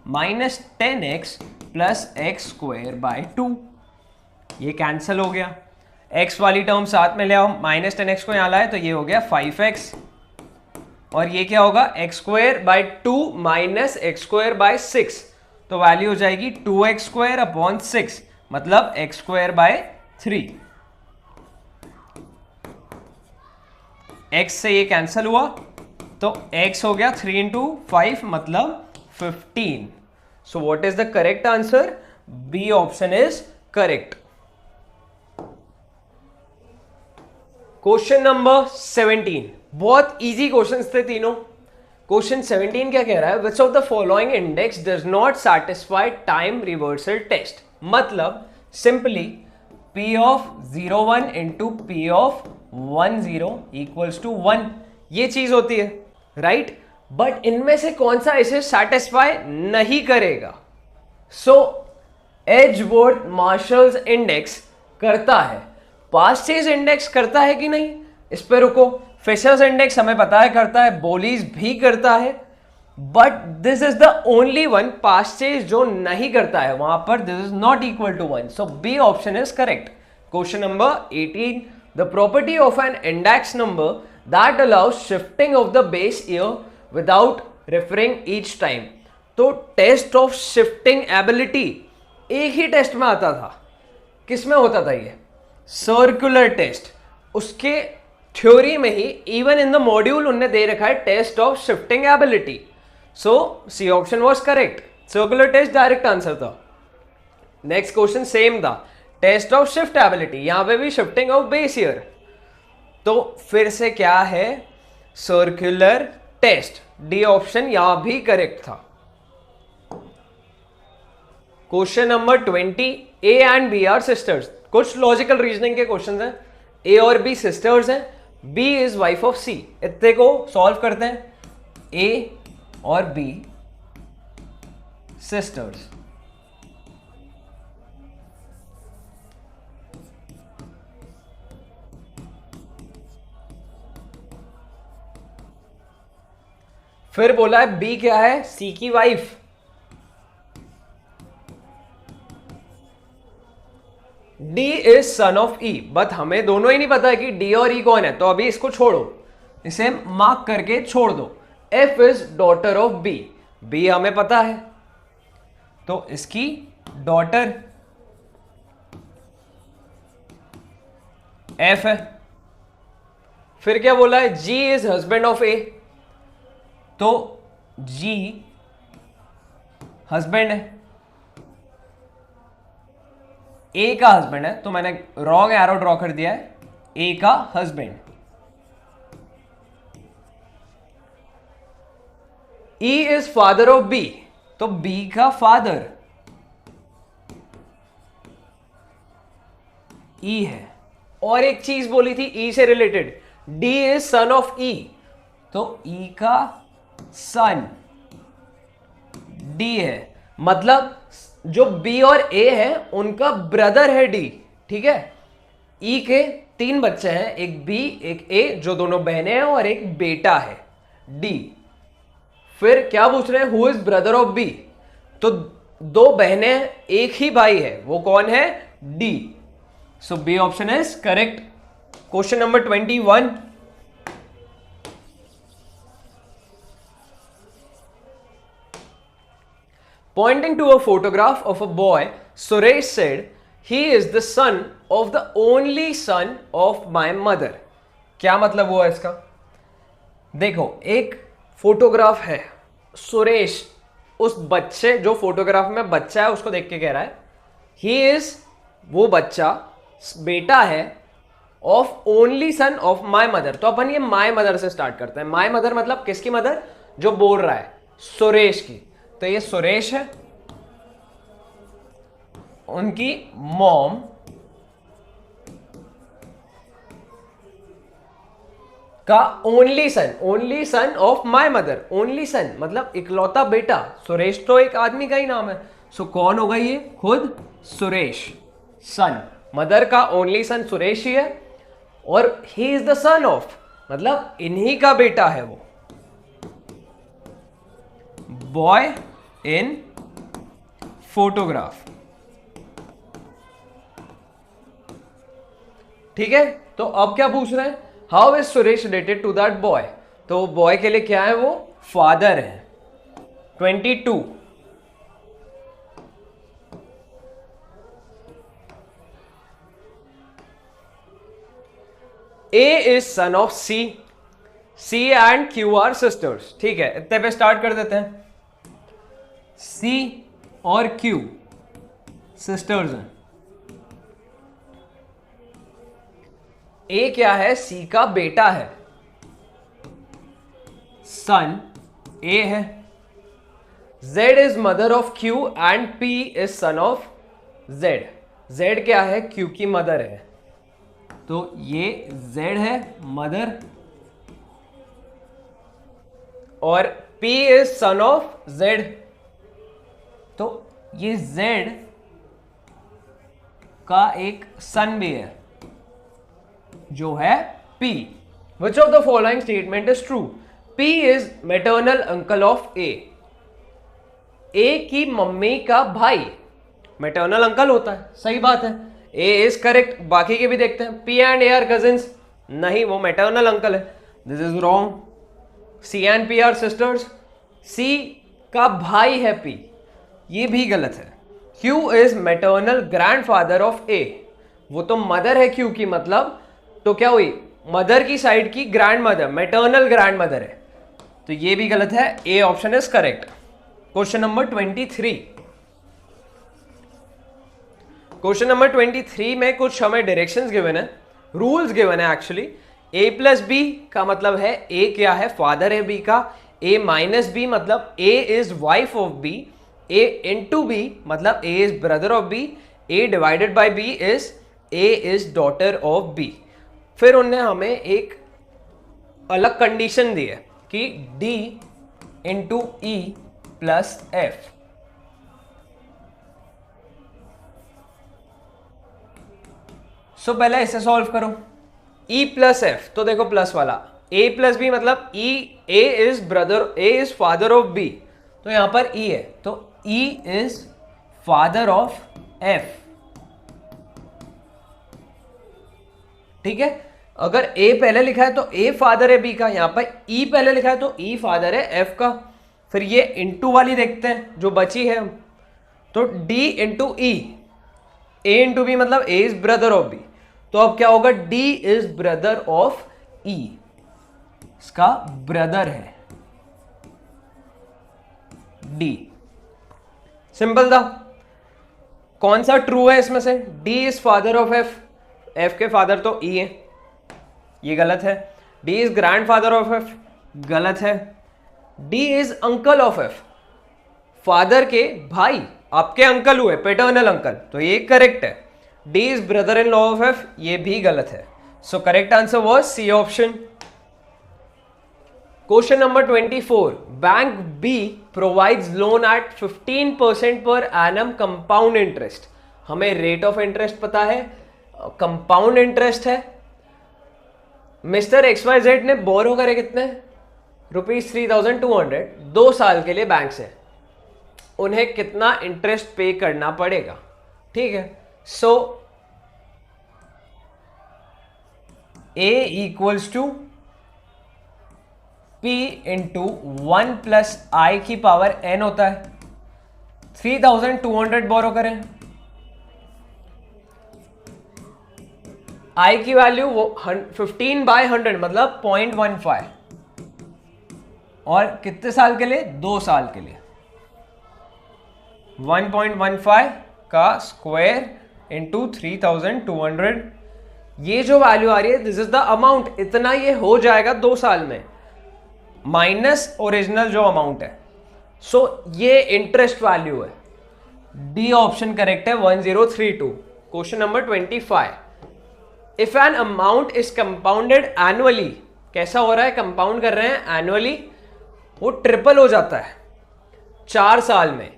minus 10x plus x square by 2. ये कैंसिल हो गया. x वाली टर्म साथ में ले आओ, माइनस 10x को यहां लाए तो ये हो गया 5x, और ये क्या होगा? x square by 2 minus x square by 6, तो वैल्यू हो जाएगी 2x स्क्वायर अपॉन 6, मतलब x स्क्वायर बाय 3. x से ये कैंसिल हुआ तो x हो गया 3 इंटू 5 मतलब 15. So what is the correct answer? B option is correct. Question number 17. बहुत इजी क्वेश्चंस थे तीनों. क्वेश्चन 17 क्या कह रहा है? Which of the following index does not satisfy time reversal test. मतलब simply p of 01 into p of 10 equals to 1, ये चीज होती है, राइट? बट इनमें से कौन सा इसे सैटिस्फाई नहीं करेगा? सो एजवर्थ मार्शल्स इंडेक्स करता है, पास्ट चेज इंडेक्स करता है कि नहीं? इस पे रुको. फिशर्स इंडेक्स हमें पता है करता है, बोलीज भी करता है, but this is the only one past chase जो नहीं करता है. वहां पर this is not equal to 1, so B option is correct. Question number 18. The property of an index number that allows shifting of the base year without referring each time. तो test of shifting ability एक ही test में आता था. किस में होता था ये? Circular test. उसके थ्योरी में ही इवन इन द मॉड्यूल उन्होंने दे रखा है test of shifting ability. So C option was correct. Circular test direct answer था. नेक्स्ट क्वेश्चन सेम था, टेस्ट ऑफ शिफ्ट एबिलिटी. यहां पे भी शिफ्टिंग ऑफ बेस ईयर, तो फिर से क्या है? Circular test. डी ऑप्शन यहां भी करेक्ट था. Question number 20. A and B are sisters. कुछ लॉजिकल रीजनिंग के क्वेश्चन हैं. ए और बी सिस्टर्स हैं, B is wife of C. इतने को सॉल्व करते हैं. ए और बी सिस्टर्स. फिर बोला है बी क्या है? सी की wife. D is son of E, but हमें दोनों ही नहीं पता है कि D और E कौन है, तो अभी इसको छोड़ो, इसे मार्क करके छोड़ दो. F is daughter of B. B हमें पता है, तो इसकी डॉटर F है. फिर क्या बोला है? G is husband of A, तो G हस्बैंड है. ए का हस्बैंड है, तो मैंने रॉन्ग एरो ड्रॉ कर दिया है. ए का husband. E is father of B, तो बी का फादर ई है. और एक चीज बोली थी ई से related, D is son of E, तो ई का सन डी है, मतलब जो बी और ए है उनका ब्रदर है डी, ठीक है। ई के 3 बच्चे हैं, एक बी एक ए, जो दोनों बहनें हैं, और एक बेटा है डी। फिर क्या पूछ रहे हैं, who is brother of B, तो 2 बहनें एक ही भाई है, वो कौन है, D. So B option is correct. Question number 21, pointing to a photograph of a boy, Suresh said, he is the son of the only son of my mother. क्या मतलब हुआ इसका, देखो एक फोटोग्राफ है, सुरेश उस बच्चे जो फोटोग्राफ में बच्चा है उसको देख के कह रहा है ही इज, वो बच्चा बेटा है, of only son of my mother. तो अपन ये माई मदर से स्टार्ट करते हैं। माई मदर मतलब किसकी मदर, जो बोल रहा है सुरेश की, तो ये सुरेश है, उनकी मॉम का only son of my mother, only son मतलब इकलौता बेटा, सुरेश तो एक आदमी का ही नाम है, सो कौन होगा ये, खुद सुरेश, सन, मदर का ओनली सन सुरेश ही है, और he is the son of मतलब इन्हीं का बेटा है वो, बॉय इन फोटोग्राफ, ठीक है। तो अब क्या पूछ रहे हैं, how is Suresh related to that boy, तो बॉय के लिए क्या है, वो फादर है। 22, A is son of C, C and Q are sisters, ठीक है, इतने पे स्टार्ट कर देते हैं। C और Q सिस्टर्स हैं। A क्या है, C का बेटा है, सन A है। Z is mother of Q and P is son of Z, Z क्या है, Q की मदर है, तो ये Z है मदर, और P is son of Z, तो ये Z का एक सन भी है जो है P। Which of the following statement is true? P is maternal uncle of A, A की मम्मी का भाई मैटरनल अंकल होता है, सही बात है, A इज करेक्ट। बाकी के भी देखते हैं, P and A are cousins, नहीं वो मैटरनल अंकल है, this is wrong. C and P are sisters, C का भाई है P, ये भी गलत है। Q is maternal grandfather of A, वो तो मदर है Q की, मतलब तो क्या हुई, मदर की साइड की grand mother, maternal grand mother है, तो ये भी गलत है, A option is correct. Question number 23, question number 23 में कुछ हमें डायरेक्शंस गिवन है, रूल्स गिवन है एक्चुअली। A प्लस बी का मतलब है A क्या है, फादर है B का, A माइनस बी मतलब A is wife of B, A into B मतलब A is brother of B, A divided by B is A is daughter of B। फिर उनने हमें एक अलग कंडीशन दी है कि D into E plus F, सो पहले इसे सॉल्व करो। E प्लस एफ, तो देखो प्लस वाला, A प्लस बी मतलब A is brother, A is father of B, तो यहां पर E है, तो E is father of F, ठीक है। अगर A पहले लिखा है तो A फादर है B का, यहां पर E पहले लिखा है तो E फादर है F का। फिर ये इंटू वाली देखते हैं जो बची है, तो D into E, A into B मतलब A is brother of B, तो अब क्या होगा, D is brother of E, इसका ब्रदर है D, सिंपल था। कौन सा ट्रू है इसमें से, D is father of F, F के फादर तो E है, ये गलत है। D is grandfather of F, गलत है। D is uncle of F, father के भाई आपके अंकल हुए, पेटर्नल अंकल, तो ये करेक्ट है। D is brother in law of F, ये भी गलत है. So correct answer was C option. Question number 24. Bank B provides loan at 15% per annum compound interest. हमें रेट ऑफ इंटरेस्ट पता है, कंपाउंड इंटरेस्ट है. मिस्टर XYZ ने बोरो करे कितने, ₹3,200 2 साल के लिए बैंक से. उन्हें कितना इंटरेस्ट पे करना पड़ेगा? ठीक है. So A equals to P into 1 plus i की पावर n होता है. 3,200 बोरो करें, आई की वैल्यू 15/100 मतलब 0.15, और कितने साल के लिए? 2 साल के लिए. 1.15 का स्क्वायर इंटू 3,200. ये जो वैल्यू आ रही है दिस इज द अमाउंट. इतना ये हो जाएगा 2 साल में, माइनस ओरिजिनल जो अमाउंट है. सो ये इंटरेस्ट वैल्यू है. डी ऑप्शन करेक्ट है. 1032. Question number 25. If an amount is compounded annually, कैसा हो रहा है? कंपाउंड कर रहे हैं एनुअली, वो ट्रिपल हो जाता है 4 साल में,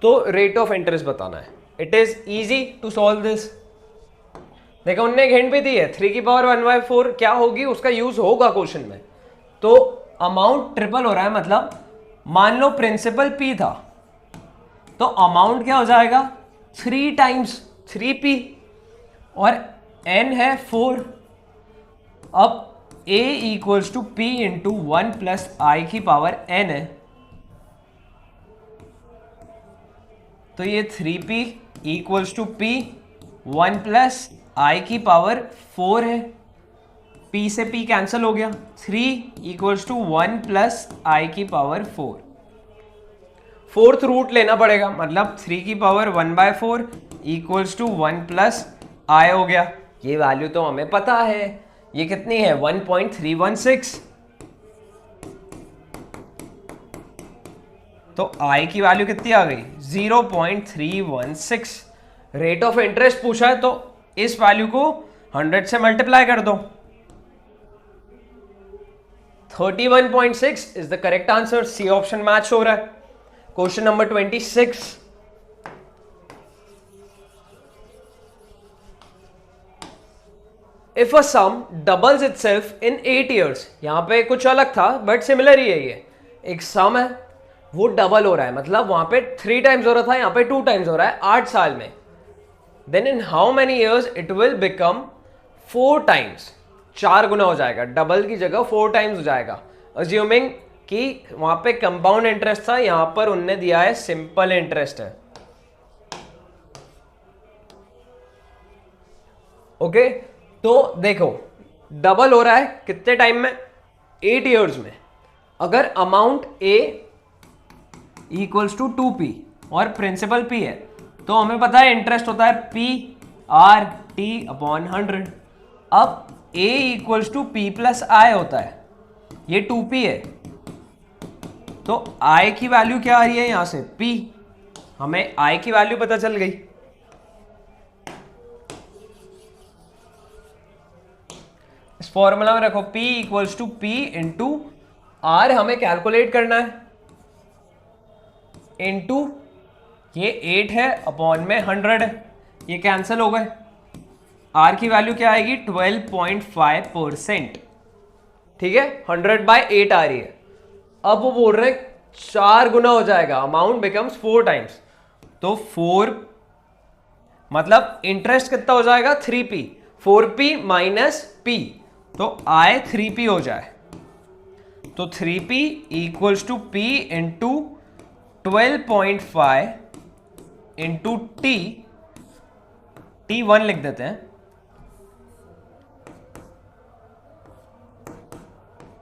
तो रेट ऑफ इंटरेस्ट बताना है. It is easy to solve this. देखो उनने एक हिंट भी दी है, 3 की पावर 1/4 क्या होगी, उसका यूज होगा क्वेश्चन में. तो अमाउंट ट्रिपल हो रहा है, मतलब मान लो प्रिंसिपल P था, तो अमाउंट क्या हो जाएगा? 3 टाइम्स 3P, और n है 4. अब A equals to P into 1 plus i की पावर n है, तो ये 3P equals to P 1 plus i की पावर 4 है. P से P कैंसिल हो गया. 3 इक्वल्स टू 1 प्लस आई की पावर 4. फोर्थ रूट लेना पड़ेगा, मतलब 3 की पावर 1/4 इक्वल्स टू 1 प्लस आई हो गया. ये वैल्यू तो हमें पता है, ये कितनी है? 1.316. तो आई की वैल्यू कितनी आ गई? 0.316. रेट ऑफ इंटरेस्ट पूछा है, तो इस वैल्यू को 100 से मल्टीप्लाई कर दो. 31.6 is the correct answer. C option match हो रहा है. Question number 26. If a sum doubles itself in 8 years, यहां पे कुछ अलग था बट सिमिलर ही है. ये एक सम है, वो डबल हो रहा है, मतलब वहां पे 3 टाइम्स हो रहा था, यहां पे 2 टाइम्स हो रहा है 8 साल में. Then in how many years it will become 4 times. 4 गुना हो जाएगा, डबल की जगह 4 टाइम्स हो जाएगा. अज्यूमिंग कि वहां पे कंपाउंड इंटरेस्ट था, यहां पर उनने दिया है सिंपल इंटरेस्ट है. ओके, तो देखो डबल हो रहा है कितने टाइम में? 8 years में. अगर amount A equals to 2P और प्रिंसिपल P है, तो हमें पता है इंटरेस्ट होता है PRT/100. अब A equals to P plus I होता है, ये 2P है, तो I की वैल्यू क्या आ रही है यहां से? P. हमें I की वैल्यू पता चल गई. इस फॉर्मूला में रखो P equals to P into R, हमें कैलकुलेट करना है, इंटू ये 8 है अपॉन में 100 है, ये कैंसिल हो गए. R की वैल्यू क्या आएगी? 12.5%. ठीक है, 100/8 आ रही है. अब वो बोल रहे हैं 4 गुना हो जाएगा, अमाउंट बिकम्स 4 टाइम्स. तो 4 मतलब इंटरेस्ट कितना हो जाएगा? 3P. 4P माइनस P, तो I 3P हो जाए, तो 3P equals to P into 12.5 into T1 लिख देते हैं,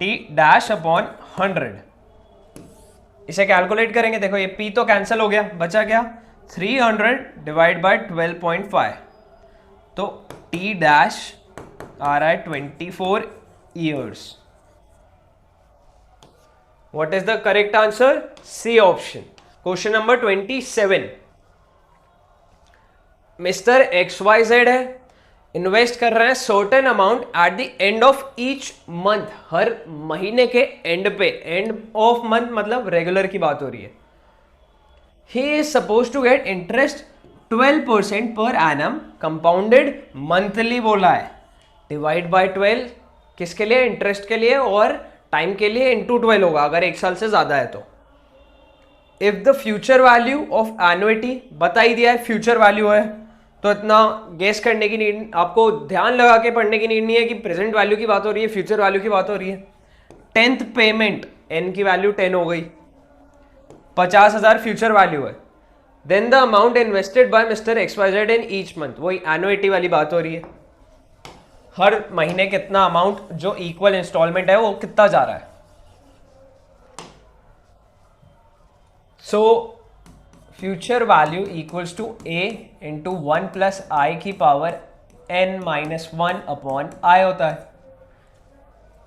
T-/100. इसे कैलकुलेट करेंगे, देखो ये P तो कैंसिल हो गया, बचा क्या? 300 डिवाइड बाय 12.5, तो T- आ रहा है 24 years. What is the correct answer? C option. Question number 27. Mister X Y Z है, इन्वेस्ट कर रहे हैं certain amount at the end of each month, हर महीने के एंड पे, एंड ऑफ मंथ मतलब रेगुलर की बात हो रही है। He is suppose to get interest 12% per annum compounded monthly बोला है, डिवाइड बाय 12 किसके लिए, इंटरेस्ट के लिए, और टाइम के लिए इंटू 12 होगा अगर एक साल से ज्यादा है तो। If the future value of annuity, बता ही दिया है फ्यूचर वैल्यू है, तो इतना गेस करने की नीड, आपको ध्यान लगा के पढ़ने की नीड नहीं है कि प्रेजेंट वैल्यू की बात हो रही है, फ्यूचर वैल्यू की बात हो रही है। 10th पेमेंट, एन की वैल्यू 10 हो गई, 50,000 फ्यूचर वैल्यू है। Then the amount invested by mister XYZ in each month, वही एनुइटी वाली बात हो रही है, हर महीने कितना अमाउंट जो इक्वल इंस्टॉलमेंट है वो कितना जा रहा है। So future value equals to a into 1 plus i की पावर n-1 अपॉन आई होता है,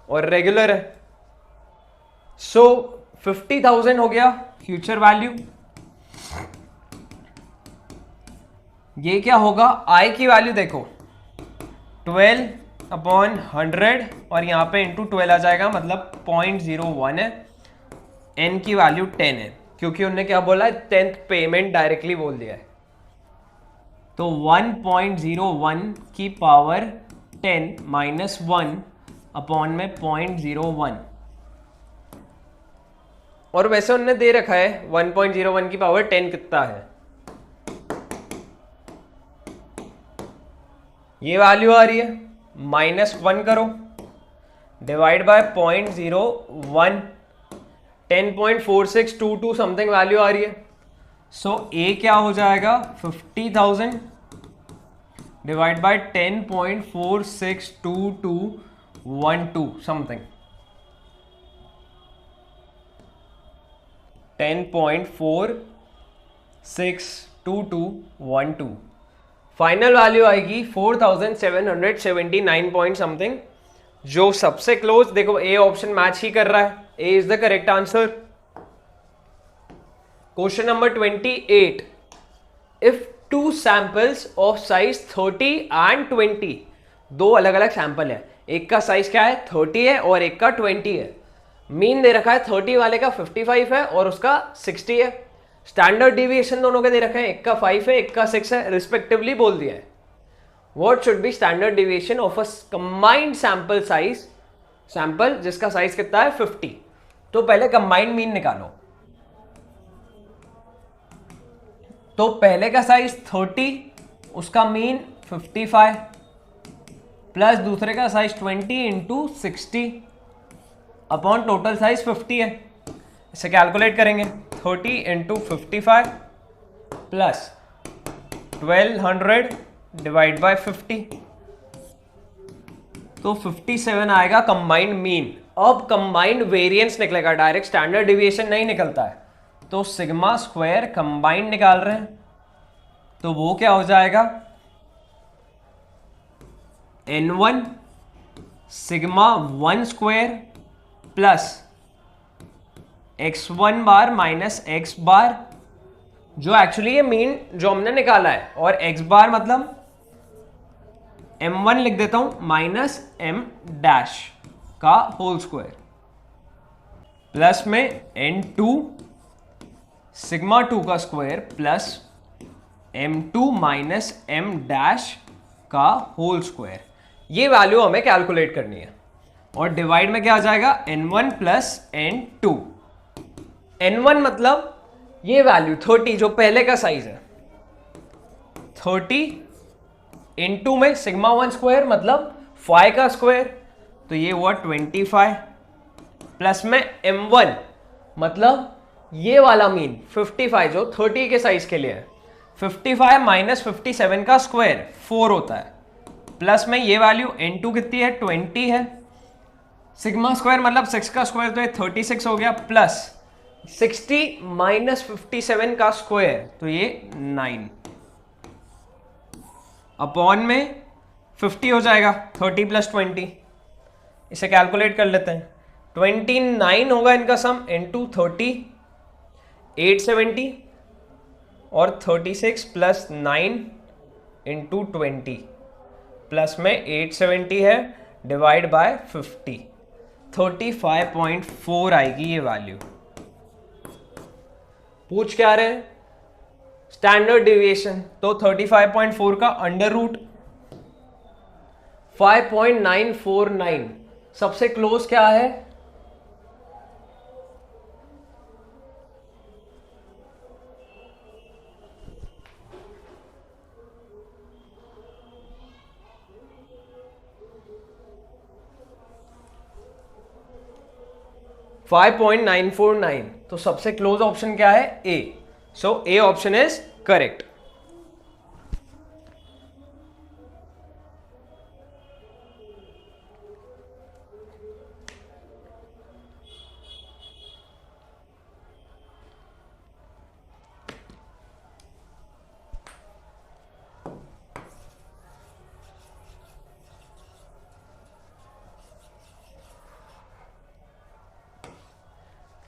और रेगुलर है। सो 50,000 हो गया फ्यूचर वैल्यू। ये क्या होगा, आई की वैल्यू देखो 12 अपॉन 100 और यहाँ पे इंटू 12 आ जाएगा, मतलब 0.01 है। n की वैल्यू 10 है क्योंकि उन्होंने क्या बोला है, 10th पेमेंट डायरेक्टली बोल दिया है। तो 1.01 की पावर 10 माइनस 1 अपॉन में 0.01, और वैसे उन्होंने दे रखा है 1.01 की पावर 10 कितना है, ये वैल्यू आ रही है, -1 करो, डिवाइड बाय 0.01, 10.4622 समथिंग वैल्यू आ रही है। सो ए क्या हो जाएगा, 50,000 divide by 10.462212 something, 10.462212। Final value आएगी 4,779 पॉइंट समथिंग, जो सबसे क्लोज, देखो ए ऑप्शन मैच ही कर रहा है, A is the correct answer. Question number 28, if two samples of size 30 and 20, दो अलग अलग सैंपल है, एक का साइज क्या है 30 है और एक का 20 है, मीन दे रखा है 30 वाले का 55 है और उसका 60 है, स्टैंडर्ड डिविएशन दोनों के दे रखे हैं, एक का 5 है एक का 6 है रिस्पेक्टिवली बोल दिया है। What should be standard deviation of a combined sample size, sample जिसका साइज कितना है 50। तो पहले कंबाइंड मीन निकालो, तो पहले का साइज 30, उसका मीन 55 प्लस दूसरे का size 20 into 60 upon total size 50 है। इसे कैलकुलेट करेंगे, 30 इंटू 55 प्लस 1200 डिवाइड बाय 50, तो 57 आएगा कंबाइंड मीन। अब कंबाइंड वेरिएंस निकलेगा, डायरेक्ट स्टैंडर्ड डिविएशन नहीं निकलता है, तो सिग्मा स्क्वायर कंबाइंड निकाल रहे हैं, तो वो क्या हो जाएगा, n1 sigma 1 square plus x1 बार माइनस x बार, जो एक्चुअली ये मीन जो हमने निकाला है, और x बार मतलब m1 लिख देता हूं माइनस m डैश का होल स्क्वायर, प्लस में n2 सिग्मा 2 का square plus m2 minus m dash का होल स्क्वायर। ये वैल्यू हमें कैलकुलेट करनी है, और डिवाइड में क्या आ जाएगा, n1 प्लस n2, n1 मतलब ये वैल्यू 30 जो पहले का साइज है, 30 इंटू में सिग्मा 1 स्क्वायर मतलब 5 का स्क्वायर, तो ये हुआ 25 प्लस में m1 मतलब ये वाला मीन 55 जो 30 के साइज के लिए है, 55 माइनस 57 का स्क्वायर 4 होता है, प्लस में ये वैल्यू n2 कितनी है 20 है, सिग्मा स्क्वायर मतलब 6 का स्क्वायर तो ये 36 हो गया, प्लस 60 माइनस 57 का स्क्वायर तो ये 9 अपॉन में 50 हो जाएगा, 30 प्लस 20, इसे कैलकुलेट कर लेते हैं, 29 होगा इनका सम इंटू 30, 870 और 36 प्लस 9 इंटू 20 प्लस में 870 है डिवाइड बाय 50, 35.4 आएगी ये वैल्यू। पूछ क्या रहे हैं? स्टैंडर्ड डिविएशन, तो 35.4 का अंडर रूट 5.949, सबसे क्लोज क्या है? 5.949, तो सबसे क्लोज ऑप्शन क्या है? A. So A option is correct.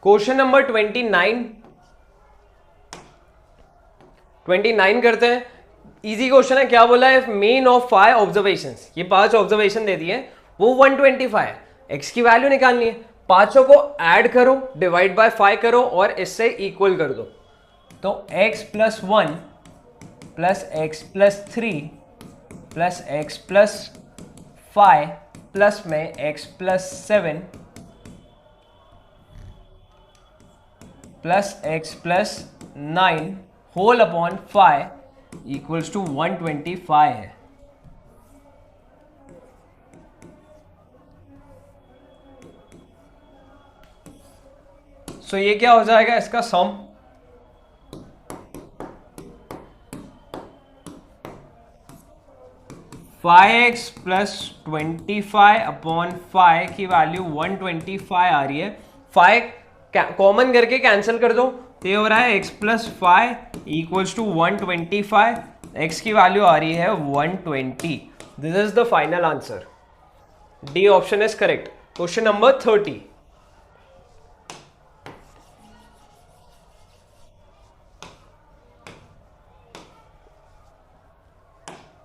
Question number 29 करते हैं। इजी क्वेश्चन है। क्या बोला है? मीन ऑफ 5 ऑब्जर्वेशंस, ये 5 ऑब्जर्वेशन दे दिए, वो 125, एक्स की वैल्यू निकालनी है। पांचों को ऐड करो, डिवाइड बाय 5 करो और इससे इक्वल कर दो। तो x plus 1 plus x plus 3 plus x plus 5 plus में x plus 7 plus x plus 9 whole upon 5 equals to 125 है। सो ये क्या हो जाएगा? इसका सम 5x प्लस 25 अपॉन 5 की वैल्यू 125 आ रही है। 5 कॉमन करके कैंसिल कर दो, तो ये हो रहा है x plus 5 equals to 125, x की वैल्यू आ रही है 120। This is the final answer. D option is correct. Question number 30।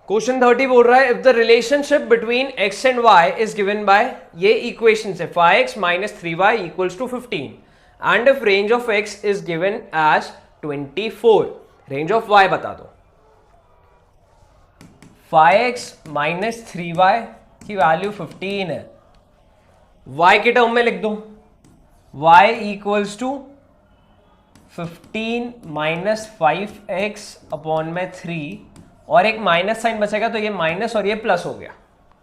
Question 30 बोल रहा है if the relationship between x and y is given by, ये इक्वेशन से 5x minus 3y equals to 15 and if range of x is given as 24, range of y बता दो। 5x minus 3y की value 15 है, y के term में लिख दो, y equals to 15 minus 5x upon में 3 और एक माइनस साइन बचेगा, तो ये माइनस और ये प्लस हो गया।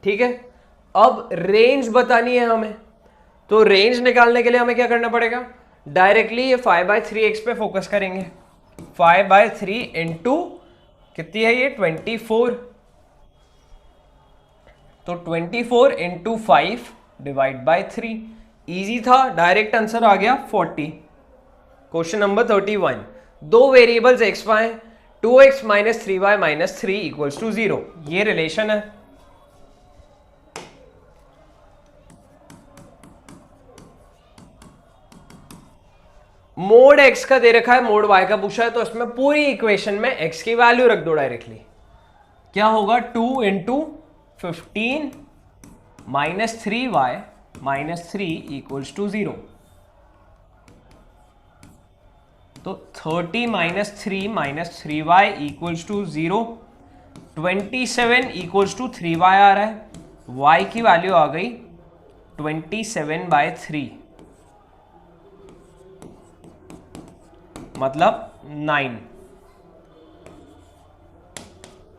ठीक है, अब रेंज बतानी है हमें, तो रेंज निकालने के लिए हमें क्या करना पड़ेगा? डायरेक्टली ये 5/3x पे फोकस करेंगे। 5/3 इंटू कितनी है ये? 24, तो 24 इंटू 5 डिवाइड बाय 3। इजी था, डायरेक्ट आंसर आ गया 40। Question number 31। दो वेरिएबल्स x y हैं, 2x minus 3y minus 3 equals to 0, ये रिलेशन है। मोड x का दे रखा है, मोड y का पूछा है, तो इसमें पूरी इक्वेशन में x की वैल्यू रख दो डायरेक्टली। क्या होगा? 2 into 15 minus 3y minus 3 equals to 0, तो 30 minus 3 minus 3y equals to 0, 27 equals to 3y आ रहा है, y की वैल्यू आ गई 27/3, मतलब 9।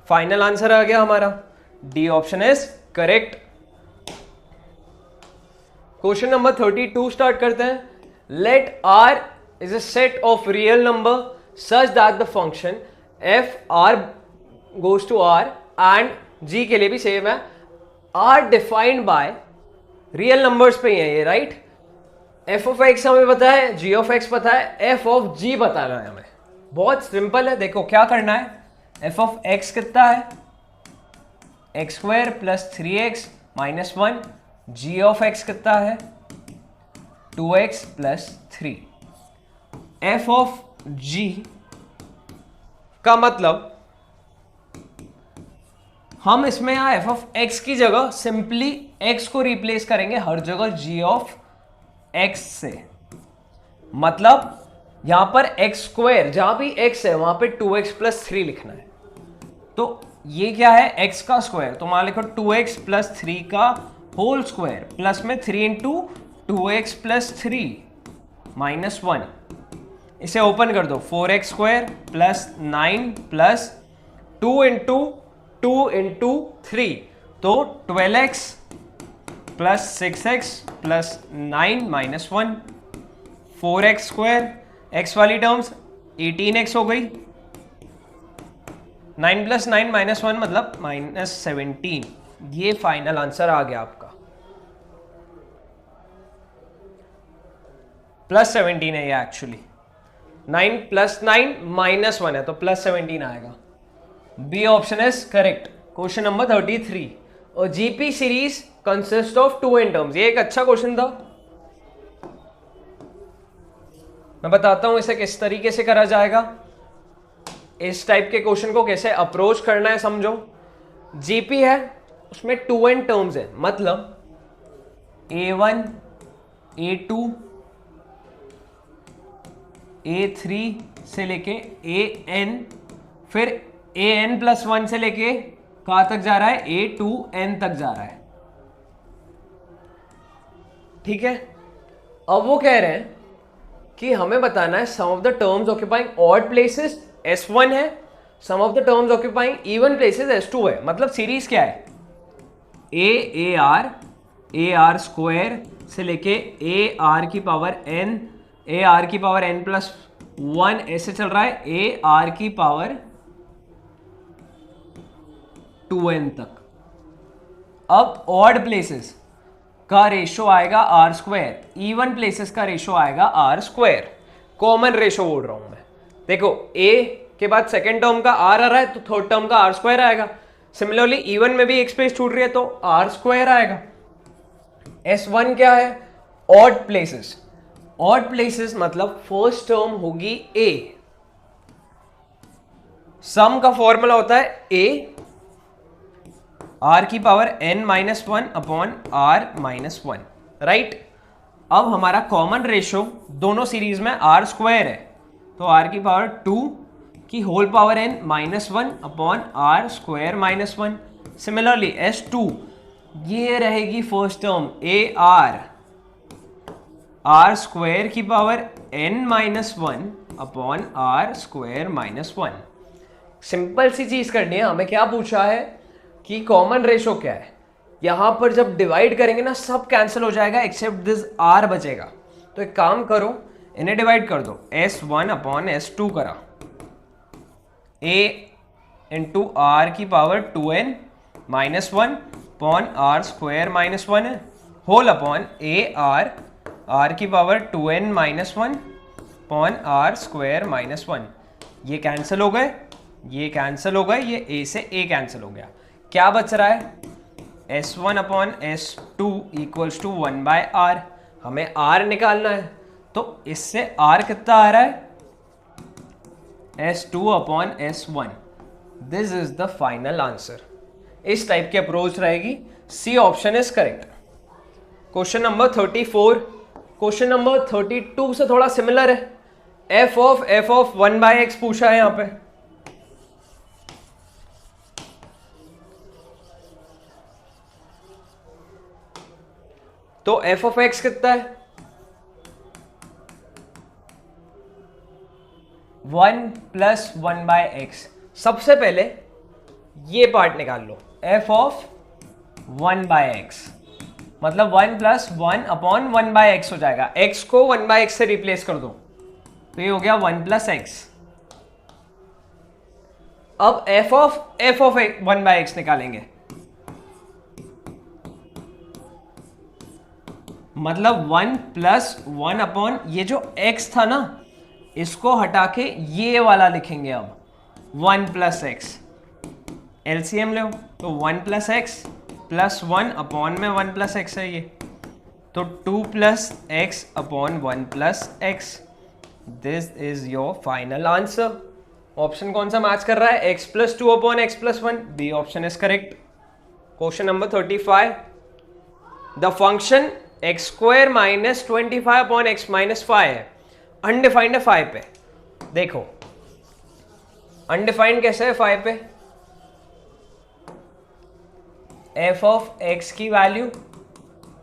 फाइनल आंसर आ गया हमारा, D option is correct. Question number 32 start करते हैं। Let r is a set of real number such that the function f r goes to r and g के लिए भी सेम है, r defined by real numbers पे ही है ये, right? f of x हमें पता है, g of x पता है, f of g बताना है हमें। बहुत सिंपल है, देखो क्या करना है। f of x कितना है? X square plus 3x minus 1, g of x कितना है? 2x plus 3। f of g का मतलब हम इसमें यहाँ एफ ऑफ एक्स की जगह सिंपली एक्स को रिप्लेस करेंगे हर जगह जी ऑफ एक्स से। मतलब यहां पर एक्स स्क्वायर, जहां भी एक्स है वहां पे 2x प्लस 3 लिखना है। तो ये क्या है, एक्स का स्क्वायर, तो मान लिखो 2x प्लस 3 का होल स्क्वायर प्लस में 3 इंटू 2x प्लस 3 माइनस 1। इसे ओपन कर दो, 4x square plus 9 plus 2 into 3, तो 12x plus 6x plus 9 minus 1, 4x square, x वाली टर्म्स 18x हो गई, 9 प्लस 9 माइनस 1 मतलब माइनस 17। ये फाइनल आंसर आ गया आपका, प्लस 17 है ये एक्चुअली, 9 प्लस 9 माइनस 1 है तो प्लस 17 आएगा। B option is correct. Question number 33, और GP series consist of 2n terms. ये एक अच्छा क्वेश्चन था, मैं बताता हूं इसे किस तरीके से करा जाएगा। इस टाइप के क्वेश्चन को कैसे अप्रोच करना है समझो। जीपी है, उसमें 2n टर्म्स है, मतलब a1 a2 a3 से लेके an, फिर an प्लस 1 से लेके कहां तक जा रहा है, a2n तक जा रहा है। ठीक है, अब वो कह रहे हैं कि हमें बताना है sum of the terms occupying odd places S1 है, sum of the terms occupying even places S2 है। मतलब सीरीज क्या है, a r स्क्वायर से लेके a r की पावर n प्लस 1 ऐसे चल रहा है a r की पावर 2n तक। अब ऑड प्लेसेस का रेशो आएगा आर स्क्वायर, इवन प्लेसेस का रेशो आएगा आर स्क्वायर। कॉमन रेशो बोल रहा हूं मैं। देखो a के बाद सेकेंड टर्म का r आ रहा है तो थर्ड टर्म का आर स्क्वायर आएगा। सिमिलरली इवन में भी एक स्पेस छूट रही है तो आर स्क्वायर आएगा। S1 क्या है, ऑड प्लेसेस। ऑड प्लेसेस मतलब फर्स्ट टर्म होगी a, सम का फॉर्मूला होता है a r की power n minus 1 upon r minus 1, right. अब हमारा कॉमन रेशो दोनों सीरीज में r स्क्वायर है, तो r की पावर 2 की whole power n minus 1 upon r square minus 1। Similarly S2 ये रहेगी फर्स्ट टर्म r स्क्वायर की power n minus 1 upon r square minus 1। Simple सी चीज करनी है, हमें क्या पूछा है कि कॉमन रेशो क्या है। यहां पर जब डिवाइड करेंगे ना सब कैंसिल हो जाएगा एक्सेप्ट दिस r बचेगा। तो एक काम करो, इन्हें डिवाइड कर दो, S1 अपॉन S2 करा, a इंटू आर की power 2n minus 1 upon r square minus 1 है, होल अपॉन r की power 2n minus 1 upon r square minus 1। ये कैंसिल हो गए, ये कैंसिल हो गए, ये a से a कैंसिल हो गया। क्या बच रहा है, S1 upon S2 equals to 1 by r। हमें r निकालना है, तो इससे r कितना आ रहा है, S2 upon S1। This is the final answer. इस टाइप की अप्रोच रहेगी, C option is correct. Question number 34, question number 32 से थोड़ा सिमिलर है। f ऑफ 1 बाय x पूछा है यहां पे। तो f ऑफ x कितना है, 1 प्लस 1 बाय एक्स। सबसे पहले ये पार्ट निकाल लो, f ऑफ 1 बाय एक्स मतलब 1 प्लस 1 अपॉन 1 बाय एक्स हो जाएगा। x को 1 बाय एक्स से रिप्लेस कर दो तो ये हो गया 1 प्लस एक्स। अब f ऑफ 1 बाय एक्स निकालेंगे, मतलब 1 प्लस 1 अपॉन ये जो x था ना, इसको हटा के ये वाला लिखेंगे अब 1 प्लस एक्स। एलसीएम लो तो 1 प्लस एक्स प्लस 1 अपॉन में 1 प्लस एक्स है ये, तो 2 plus x upon 1 plus x. This is your final answer. Option कौन सा मैच कर रहा है? x plus 2 upon x plus 1. B option is correct. Question number 35. The function x square minus 25 upon x minus 5 है. Undefined है 5 पे. देखो undefined कैसे है 5 पे? एफ ऑफ एक्स की value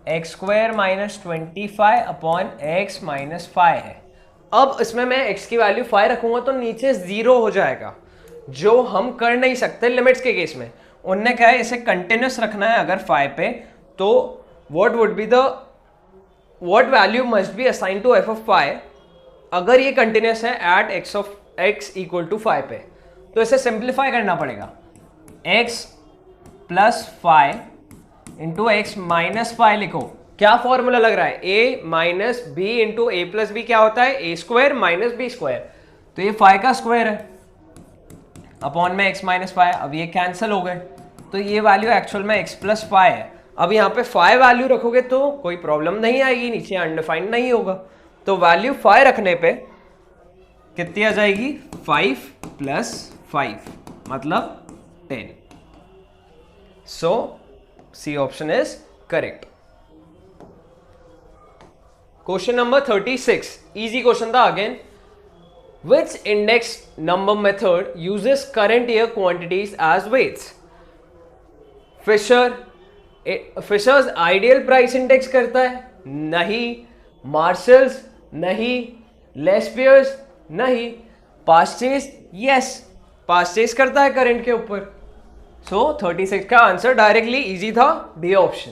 x square minus 25 upon x minus 5 है. अब इसमें मैं x की वैल्यू 5 रखूंगा तो नीचे 0 हो जाएगा, जो हम कर नहीं सकते लिमिट्स के केस में. उनने क्या है, इसे कंटिन्यूस रखना है अगर 5 पे, तो what would be the what value must be assign to F of 5 अगर ये कंटिन्यूस है at x of x equal to 5 पे. तो इसे सिंप्लीफाई करना पड़ेगा. x plus 5 into x minus 5 लिखो. क्या फॉर्मूला लग रहा है? a minus B into A plus B क्या होता है? A square minus B square. तो ये 5 का स्क्वायर है अपॉन में x माइनस 5. अब ये कैंसिल हो गए, तो ये वैल्यू एक्चुअल में x प्लस 5 है. अब यहाँ पे 5 वैल्यू रखोगे तो कोई प्रॉब्लम नहीं आएगी, नीचे अनडिफाइंड नहीं होगा. तो वैल्यू 5 रखने पे कितनी आ जाएगी? 5 प्लस 5 मतलब 10. So C option is correct. Question number 36. Easy question था again. Which index number method uses current year quantities as weights? Fisher's ideal price index करता है? नहीं. Marshalls? नहीं. Lespiers? नहीं. Purchase? Yes. Purchase करता है करंट के ऊपर. So 36 का आंसर डायरेक्टली इजी था, B option.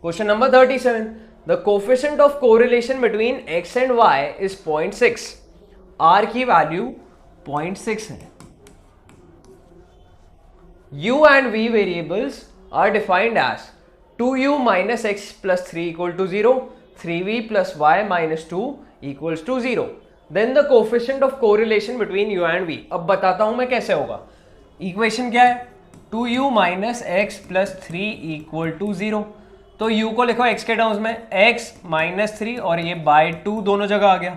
Question number 37. The coefficient of correlation between x and y is 0.6. R की वैल्यू 0.6 है. u and v variables are defined as 2u minus x plus 3 equal to 0, 3v plus y minus 2 equals to 0. Then the coefficient of correlation between u and v. अब बताता हूं मैं कैसे होगा. Equation क्या है? 2u minus x plus 3 equal to 0. तो u को लिखो x के टर्म्स में, x माइनस 3 और ये बाय 2 दोनों जगह आ गया.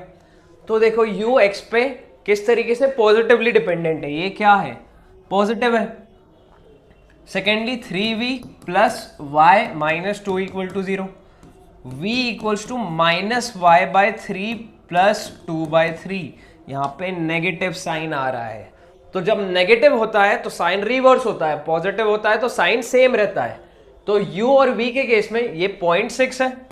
तो देखो u x पे किस तरीके से पॉजिटिवली डिपेंडेंट है. ये क्या है? पॉजिटिव है. Secondly 3v plus Y minus 2 equal to 0. v equals to minus Y by 3 plus 2 by 3. यहाँ पे नेगेटिव साइन आ रहा है. तो जब नेगेटिव होता है तो साइन रिवर्स होता है, पॉजिटिव होता है तो साइन सेम रहता है. तो u और v के केस में ये 0.6 है.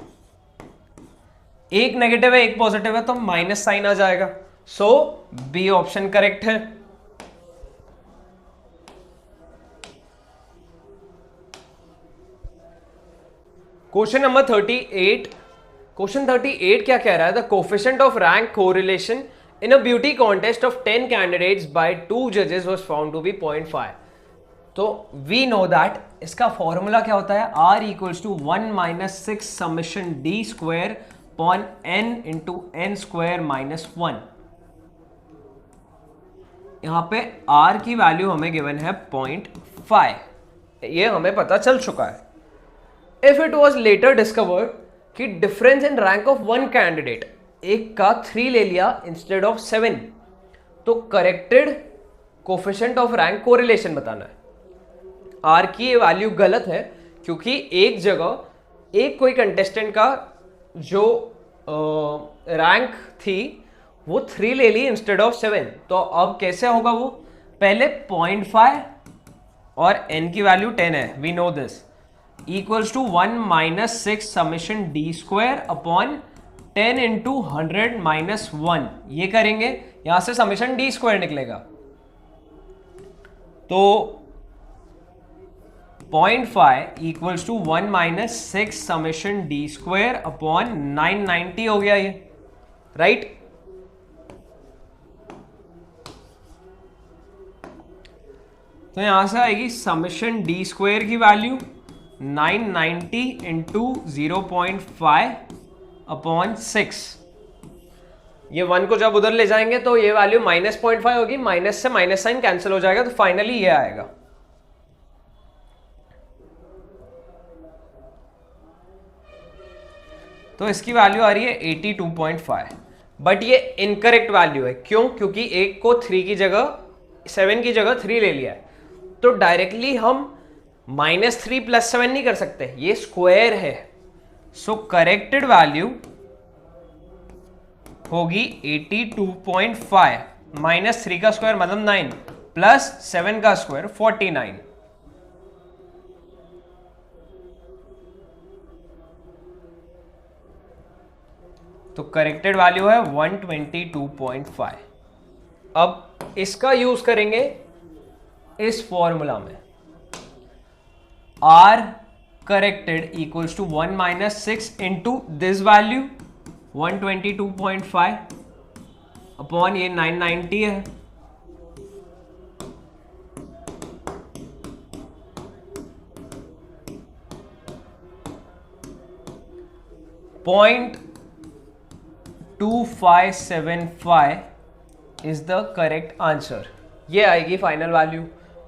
एक नेगेटिव है एक पॉजिटिव है तो माइनस साइन आ जाएगा. सो बी ऑप्शन करेक्ट है. Question number 38. क्वेश्चन 38 क्या कह रहा है? The coefficient of rank correlation in a beauty contest of 10 candidates by 2 जजेस वाज फाउंड टू बी 0.5. तो वी नो दैट इसका फॉर्मूला क्या होता है? r equals to 1 minus 6 summation D square upon n into N square minus 1. यहां पे r की वैल्यू हमें गिवन है 0.5. ये हमें पता चल चुका है. If it was later discovered कि difference in rank of one candidate, एक का 3 ले लिया इंस्टेड ऑफ 7, तो corrected coefficient of rank correlation बताना है. आर की ये वैल्यू गलत है क्योंकि एक जगह एक कोई कंटेस्टेंट का जो रैंक थी वो 3 ले ली इंस्टेड ऑफ 7. तो अब कैसे होगा वो? पहले 0.5 और n की वैल्यू 10 है, we know this, equals to 1 minus 6 summation D square upon 10 into 100 minus 1. ये करेंगे, यहां से समेशन डी स्क्वायर निकलेगा. तो 0.5 equals to 1 minus 6 summation D square upon 990 हो गया ये, राइट? तो यहां से आएगी समेशन डी स्क्वायर की वैल्यू 990 इंटू 0.5 अपॉन 6. ये 1 को जब उधर ले जाएंगे तो ये वैल्यू माइनस 0.5 होगी, माइनस से माइनस साइन कैंसिल हो जाएगा, तो फाइनली ये आएगा. तो इसकी वैल्यू आ रही है 82.5. बट ये इनकरेक्ट वैल्यू है। क्यों? क्योंकि 1 को 3 की जगह 7 की जगह 3 ले लिया है, तो डायरेक्टली हम -3 + 7 नहीं कर सकते, ये स्क्वायर है। सो करेक्टेड वैल्यू होगी 82.5, -3 का स्क्वायर मतलब 9 प्लस 7 का स्क्वायर 49। तो करेक्टेड वैल्यू है 122.5। अब इसका यूज करेंगे इस फॉर्मूला में, R corrected equals to 1 minus 6 into this value 122.5 upon ये 990 है, .2575 इज द करेक्ट आंसर। ये आएगी फाइनल वैल्यू।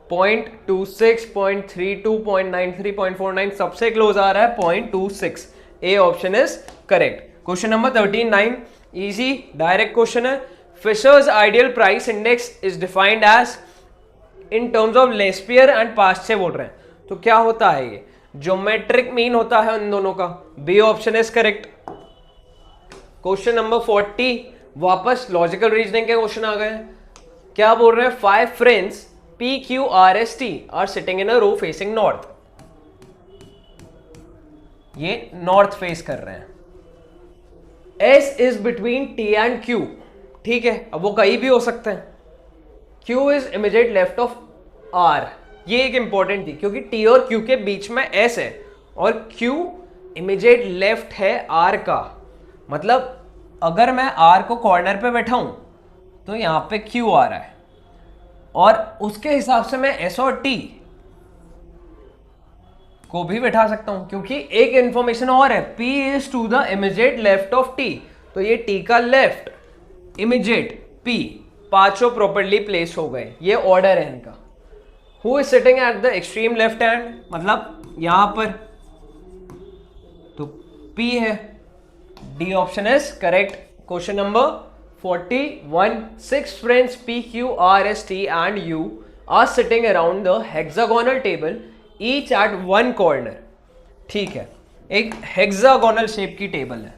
0.26, 0.32, 0.93, 0.49 सबसे क्लोज आ रहा है 0.26। A option is correct. Question number 13, easy direct question है। Fisher's ideal price index is defined as in terms of Laspeyres and Paasche से बोल रहे हैं, तो क्या होता है ये? ज्योमेट्रिक मीन होता है उन दोनों का। B option is correct. Question number 40, वापस लॉजिकल रीजनिंग के क्वेश्चन आ गए हैं। क्या बोल रहे हैं? 5 friends P, Q, R, S, T are sitting in a row facing north। ये नॉर्थ फेस कर रहे हैं। S is between T and Q, ठीक है, अब वो कहीं भी हो सकते हैं। Q is immediate left of R, ये एक इंपॉर्टेंट थी क्योंकि T और Q के बीच में S है और Q इमीडिएट लेफ्ट है R का, मतलब अगर मैं R को कॉर्नर पे बैठा हूं तो यहां पे Q आ रहा है और उसके हिसाब से मैं S और T को भी बैठा सकता हूं, क्योंकि एक इंफॉर्मेशन और है, P is to the immediate left of T, तो ये T का लेफ्ट, इमीडिएट, P, पांचों प्रॉपर्ली प्लेस हो गए। ये ऑर्डर है इनका। Who is sitting at the extreme left hand, मतलब यहां पर, तो P है। D option is correct. Question number 41, 6 friends P, Q, R, S, T and U are sitting around the hexagonal table each at one corner। ठीक है, एक hexagonal shape की table है।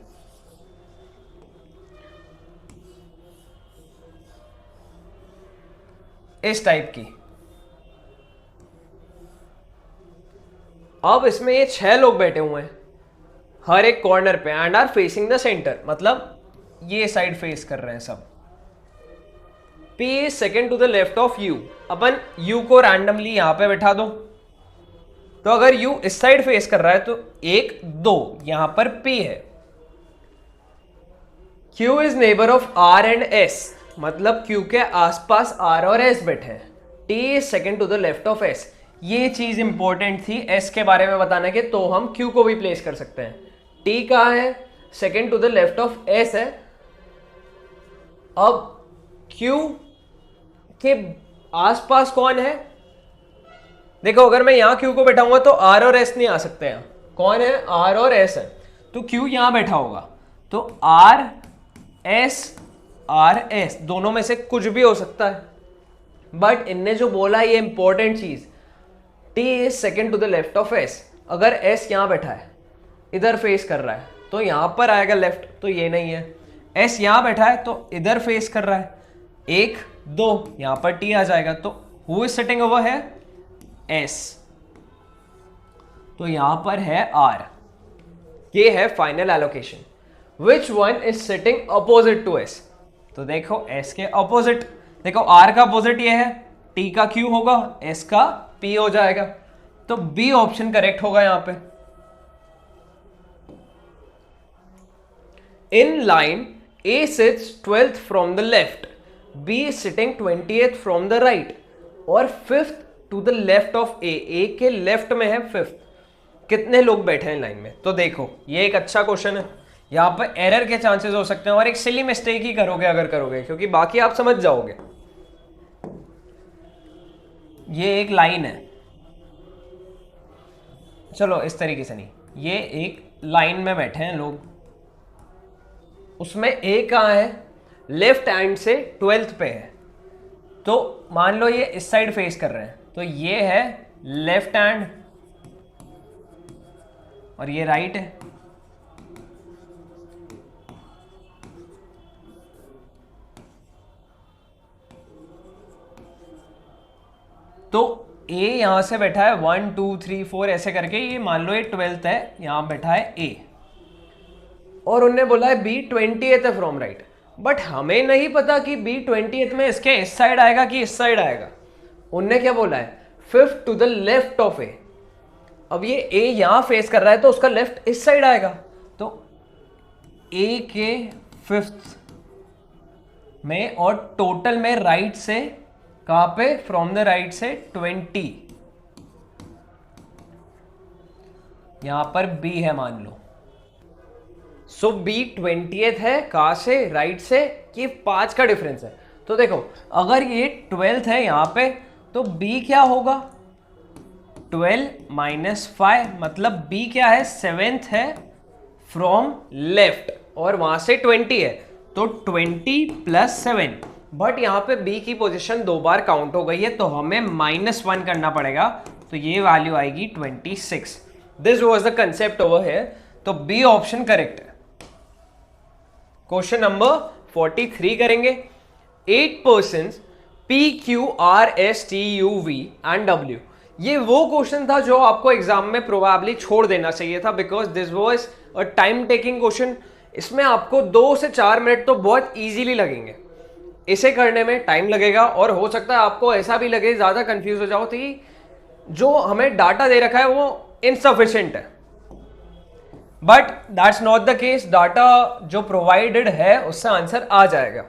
इस टाइप की। अब इसमें ये 6 लोग बैठे हुए हैं हर एक कॉर्नर पे and are facing the centre, मतलब ये साइड फेस कर रहे हैं सब। P is second to the left of U, अपन U को रैंडमली यहां पे बैठा दो, तो अगर U इस साइड फेस कर रहा है तो 1, 2 यहां पर P है। Q is neighbour of R and S, मतलब Q के आसपास R और S बैठे हैं। T is second to the left of S, ये चीज इंपॉर्टेंट थी S के बारे में बताने के, तो हम Q को भी प्लेस कर सकते हैं। T कहां है? Second to the left of S है। अब Q के आसपास कौन है? देखो, अगर मैं यहां Q को बैठाऊंगा तो R और S नहीं आ सकते हैं। कौन है? R और S है, तो Q यहां बैठा होगा, तो R S दोनों में से कुछ भी हो सकता है। बट इनने जो बोला ये इंपॉर्टेंट चीज, T is second to the left of S, अगर S यहां बैठा है, इधर फेस कर रहा है, तो यहां पर आएगा लेफ्ट, तो ये नहीं है। S यहां बैठा है तो इधर फेस कर रहा है, 1, 2 यहां पर T आ जाएगा, तो हु इज सिटिंग ओवर है? S, तो यहां पर है R। ये है final allocation. Which one is sitting opposite to S? तो देखो S के अपोजिट, देखो R का अपोजिट ये है, T का Q होगा, S का P हो जाएगा, तो B ऑप्शन करेक्ट होगा यहां पे। In line, A sits 12th from the left, B is sitting 20th from the right और 5th to the left of A। A के लेफ्ट में है 5th। कितने लोग बैठे हैं लाइन में? तो देखो, ये एक अच्छा क्वेश्चन है। यहाँ पर एरर के चांसेस हो सकते हैं और एक सिली मिस्टेक ही करोगे अगर करोगे, क्योंकि बाकी आप समझ जाओगे। ये एक लाइन है, चलो इस तरीके से नहीं, ये एक लाइन में बैठे हैं लोग, उसमें A कहाँ है? लेफ्ट हैंड से 12th पे है, तो मान लो ये इस साइड फेस कर रहे हैं, तो ये है लेफ्ट हैंड और ये राइट है। तो ए यहां से बैठा है 1 2 3 4 ऐसे करके, ये मान लो ये 12th है, यहां बैठा है ए, और उनने बोला है बी 20th है फ्रॉम राइट। बट हमें नहीं पता कि बी 20th में इसके इस साइड आएगा कि इस साइड आएगा। उनने क्या बोला है, 5th to the left of A. अब ये ए यहां फेस कर रहा है तो उसका लेफ्ट इस साइड आएगा, तो ए के 5th में और टोटल में राइट से कहां पे, फ्रॉम द राइट से 20, यहां पर बी है मान लो। सो बी 20th है, कहां से, राइट से, कि 5 का डिफरेंस है। तो देखो अगर ये 12th है यहां पे, तो बी क्या होगा, 12 माइनस 5, मतलब बी क्या है, 7th है फ्रॉम लेफ्ट, और वहां से 20 है, तो 20 प्लस 7। बट यहां पे बी की पोजीशन 2 बार काउंट हो गई है, तो हमें -1 करना पड़ेगा, तो ये वैल्यू आएगी 26। This was the concept over here, तो बी ऑप्शन करेक्ट है। क्वेश्चन नंबर 43 करेंगे। 8 persons P Q R S T U V and W। ये वो क्वेश्चन था जो आपको एग्जाम में प्रोबेबली छोड़ देना चाहिए था, because this was a time taking question. इसमें आपको 2 से 4 मिनट तो बहुत इजीली लगेंगे, इसे करने में टाइम लगेगा, और हो सकता है आपको ऐसा भी लगे, ज्यादा कंफ्यूज हो जाओ कि जो हमें डाटा दे रखा है वो इनसफिशिएंट है। But that's not the case, data जो प्रोवाइडेड है उससे आंसर आ जाएगा।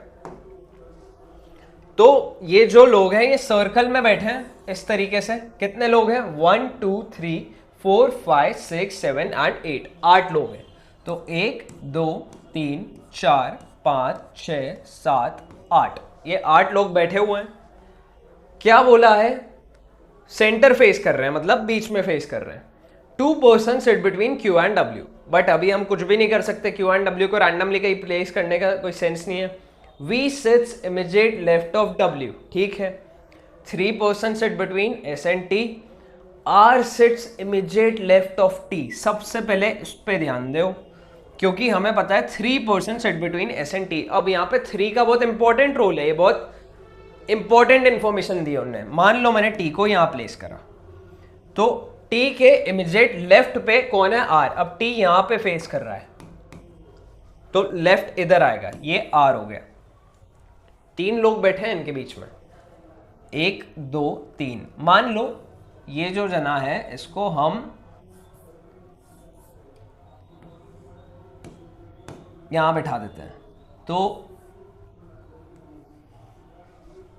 तो ये जो लोग हैं ये सर्कल में बैठे हैं इस तरीके से। कितने लोग हैं, 1 2 3 4 5 6 7 एंड 8, 8 लोग हैं। तो 1 2 3 4 5 6 7 8, ये 8 लोग बैठे हुए हैं। क्या बोला है, सेंटर फेस कर रहे हैं, मतलब बीच में फेस कर रहे हैं। 2 person sit between Q and W। But अभी हम कुछ भी नहीं कर सकते, Q एंड W को रैंडमली कहीं प्लेस करने का कोई सेंस नहीं है। V sits immediate left of W, ठीक है। 3 person sit between S and T। R sits immediate left of T। सबसे पहले इस पे ध्यान दो, क्योंकि हमें पता है 3 person sit between S and T। अब यहाँ पे 3 का बहुत इंपॉर्टेंट रोल है, ये बहुत इंपॉर्टेंट इंफॉर्मेशन दी उन्होंने। मान लो मैंने T को यहाँ प्लेस करा, तो T के इमीडिएट लेफ्ट पे कौन है, R। अब T यहाँ पे फेस कर रहा है, तो लेफ्ट इधर आएगा, ये R हो गया। 3 लोग बैठे हैं इनके बीच में, 1 2 3। मान लो ये जो जना है इसको हम यहां बैठा देते हैं, तो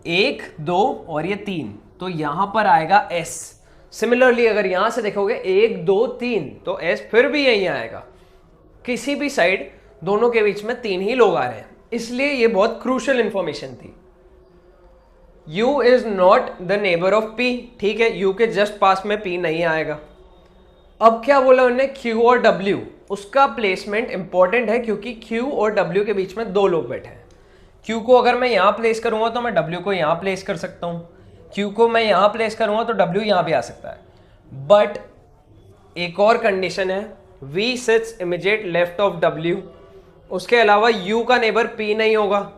1 2 और ये 3, तो यहां पर आएगा S। सिमिलरली अगर यहां से देखोगे 1 2 3, तो S फिर भी यहीं आएगा। किसी भी साइड दोनों के बीच में 3 ही लोग आ रहे हैं, इसलिए ये बहुत क्रूशियल इंफॉर्मेशन थी। U is not the neighbour of P, ठीक है, U के जस्ट पास में P नहीं आएगा। अब क्या बोला उन्होंने, Q और W, उसका प्लेसमेंट इंपॉर्टेंट है, क्योंकि Q और W के बीच में 2 लोग बैठे हैं। Q को अगर मैं यहां प्लेस करूंगा तो मैं W को यहां प्लेस कर सकता हूं, Q को मैं यहां प्लेस करूंगा तो W यहां भी आ सकता है। बट एक और कंडीशन है, V sits immediate left of W, उसके अलावा U का नेबर P नहीं होगा।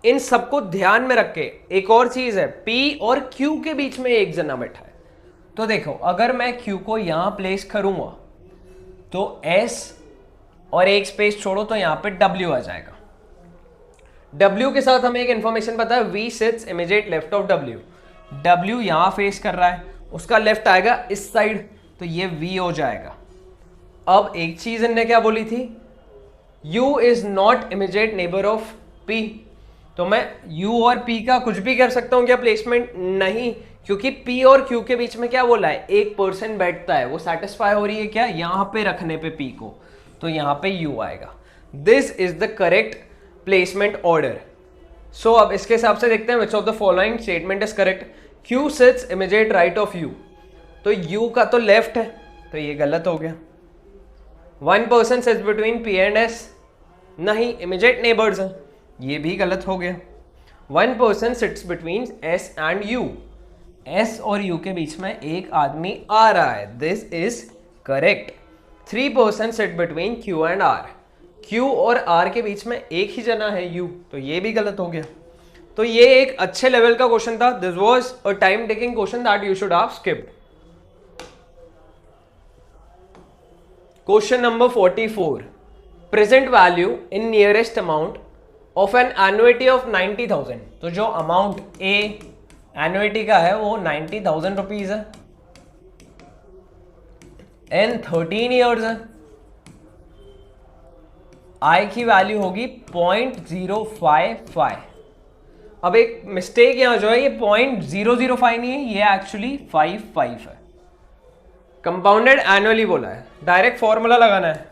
इन सबको ध्यान में रख के एक और चीज है, P और Q के बीच में एक जना बैठा है। तो देखो अगर मैं Q को यहां प्लेस करूंगा तो S और एक स्पेस छोड़ो तो यहां पे W आ जाएगा। W के साथ हमें एक इंफॉर्मेशन पता है, V sits immediate left of W। W यहां फेस कर रहा है, उसका लेफ्ट आएगा इस साइड, तो ये V हो जाएगा। अब एक चीज इनने क्या बोली थी, U is not immediate neighbor of P। तो मैं U और P का कुछ भी कर सकता हूं क्या प्लेसमेंट, नहीं, क्योंकि P और Q के बीच में क्या बोला है, 1 पर्सन बैठता है, वो सेटिस्फाई हो रही है क्या, यहां पे रखने पे P को, तो यहां पे U आएगा। This is the correct placement order. So अब इसके हिसाब से देखते हैं, which of the following statement is correct. Q sits immediate right of U, तो U का तो लेफ्ट है, तो ये गलत हो गया। 1 person sits between P and S, नहीं, इमीडिएट नेबर्स हैं, ये भी गलत हो गया। 1 person sits between S and U, S और U के बीच में एक आदमी आ रहा है, this is correct. 3 person sit between Q and R, Q और R के बीच में एक ही जना है U, तो ये भी गलत हो गया। तो ये एक अच्छे लेवल का क्वेश्चन था। This was a time taking question that you should have skipped. Question number 44, present value in nearest amount of an annuity of 90,000। तो जो अमाउंट ए एनुइटी का है वो 90,000 रुपीज है एन 13 ईयर्स है। आई की वैल्यू होगी 0.055। अब एक मिस्टेक यहां जो है, ये 0.005 नहीं है, ये एक्चुअली 55 है। कंपाउंडेड एनुअली बोला है, डायरेक्ट फॉर्मूला लगाना है,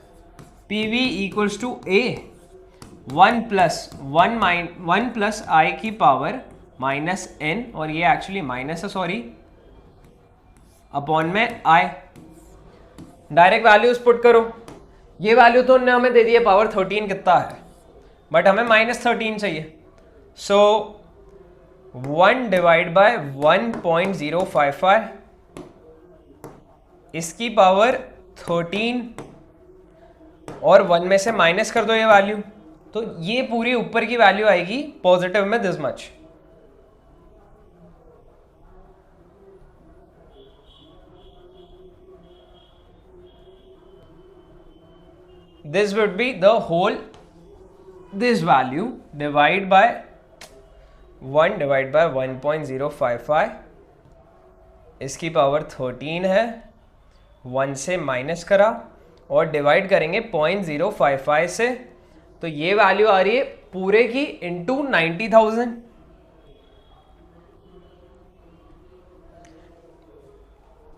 PV equals to A 1 plus i की पावर माइनस एन, और ये एक्चुअली माइनस है, सॉरी, अपॉन में आई। डायरेक्ट वैल्यूज पुट करो। ये वैल्यू तो उन्होंने हमें दे दी है पावर 13 कितना है, बट हमें -13 चाहिए। सो 1 डिवाइड बाय 1.055, इसकी पावर 13 और 1 में से माइनस कर दो ये वैल्यू, तो ये पूरी ऊपर की वैल्यू आएगी पॉजिटिव में this much. This would be the whole, this value divide by 1 divided by 1.055, इसकी पावर 13 है, 1 से माइनस करा और डिवाइड करेंगे 0.055 से, तो ये वैल्यू आ रही है पूरे की इंटू 90,000।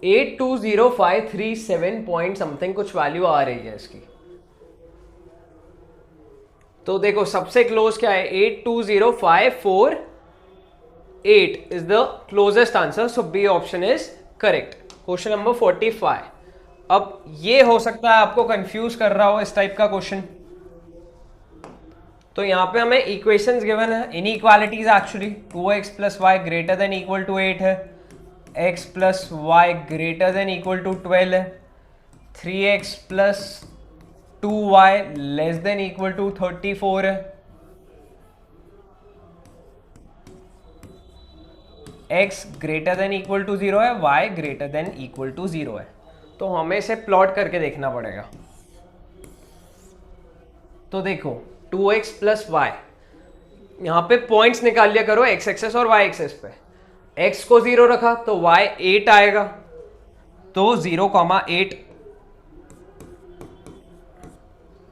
820537 पॉइंट समथिंग कुछ वैल्यू आ रही है इसकी। तो देखो सबसे क्लोज क्या है, 820548 is the closest answer, so B option is correct. Question number 45। अब ये हो सकता है आपको कंफ्यूज कर रहा हो इस टाइप का क्वेश्चन। तो यहां पे हमें इक्वेशंस गिवन है, inequalities actually 2x plus Y greater than equal to 8 है, x plus Y greater than equal to 12 है, 3x plus 2y less than equal to 34 है, x greater than equal to 0 है, y greater than equal to 0 है। तो हमें इसे plot करके देखना पड़ेगा। तो देखो 2x प्लस वाई, यहां पे पॉइंट्स निकाल लिया करो x एक्सेस और y एक्सेस पे। x को 0 रखा तो y 8 आएगा, तो 0,8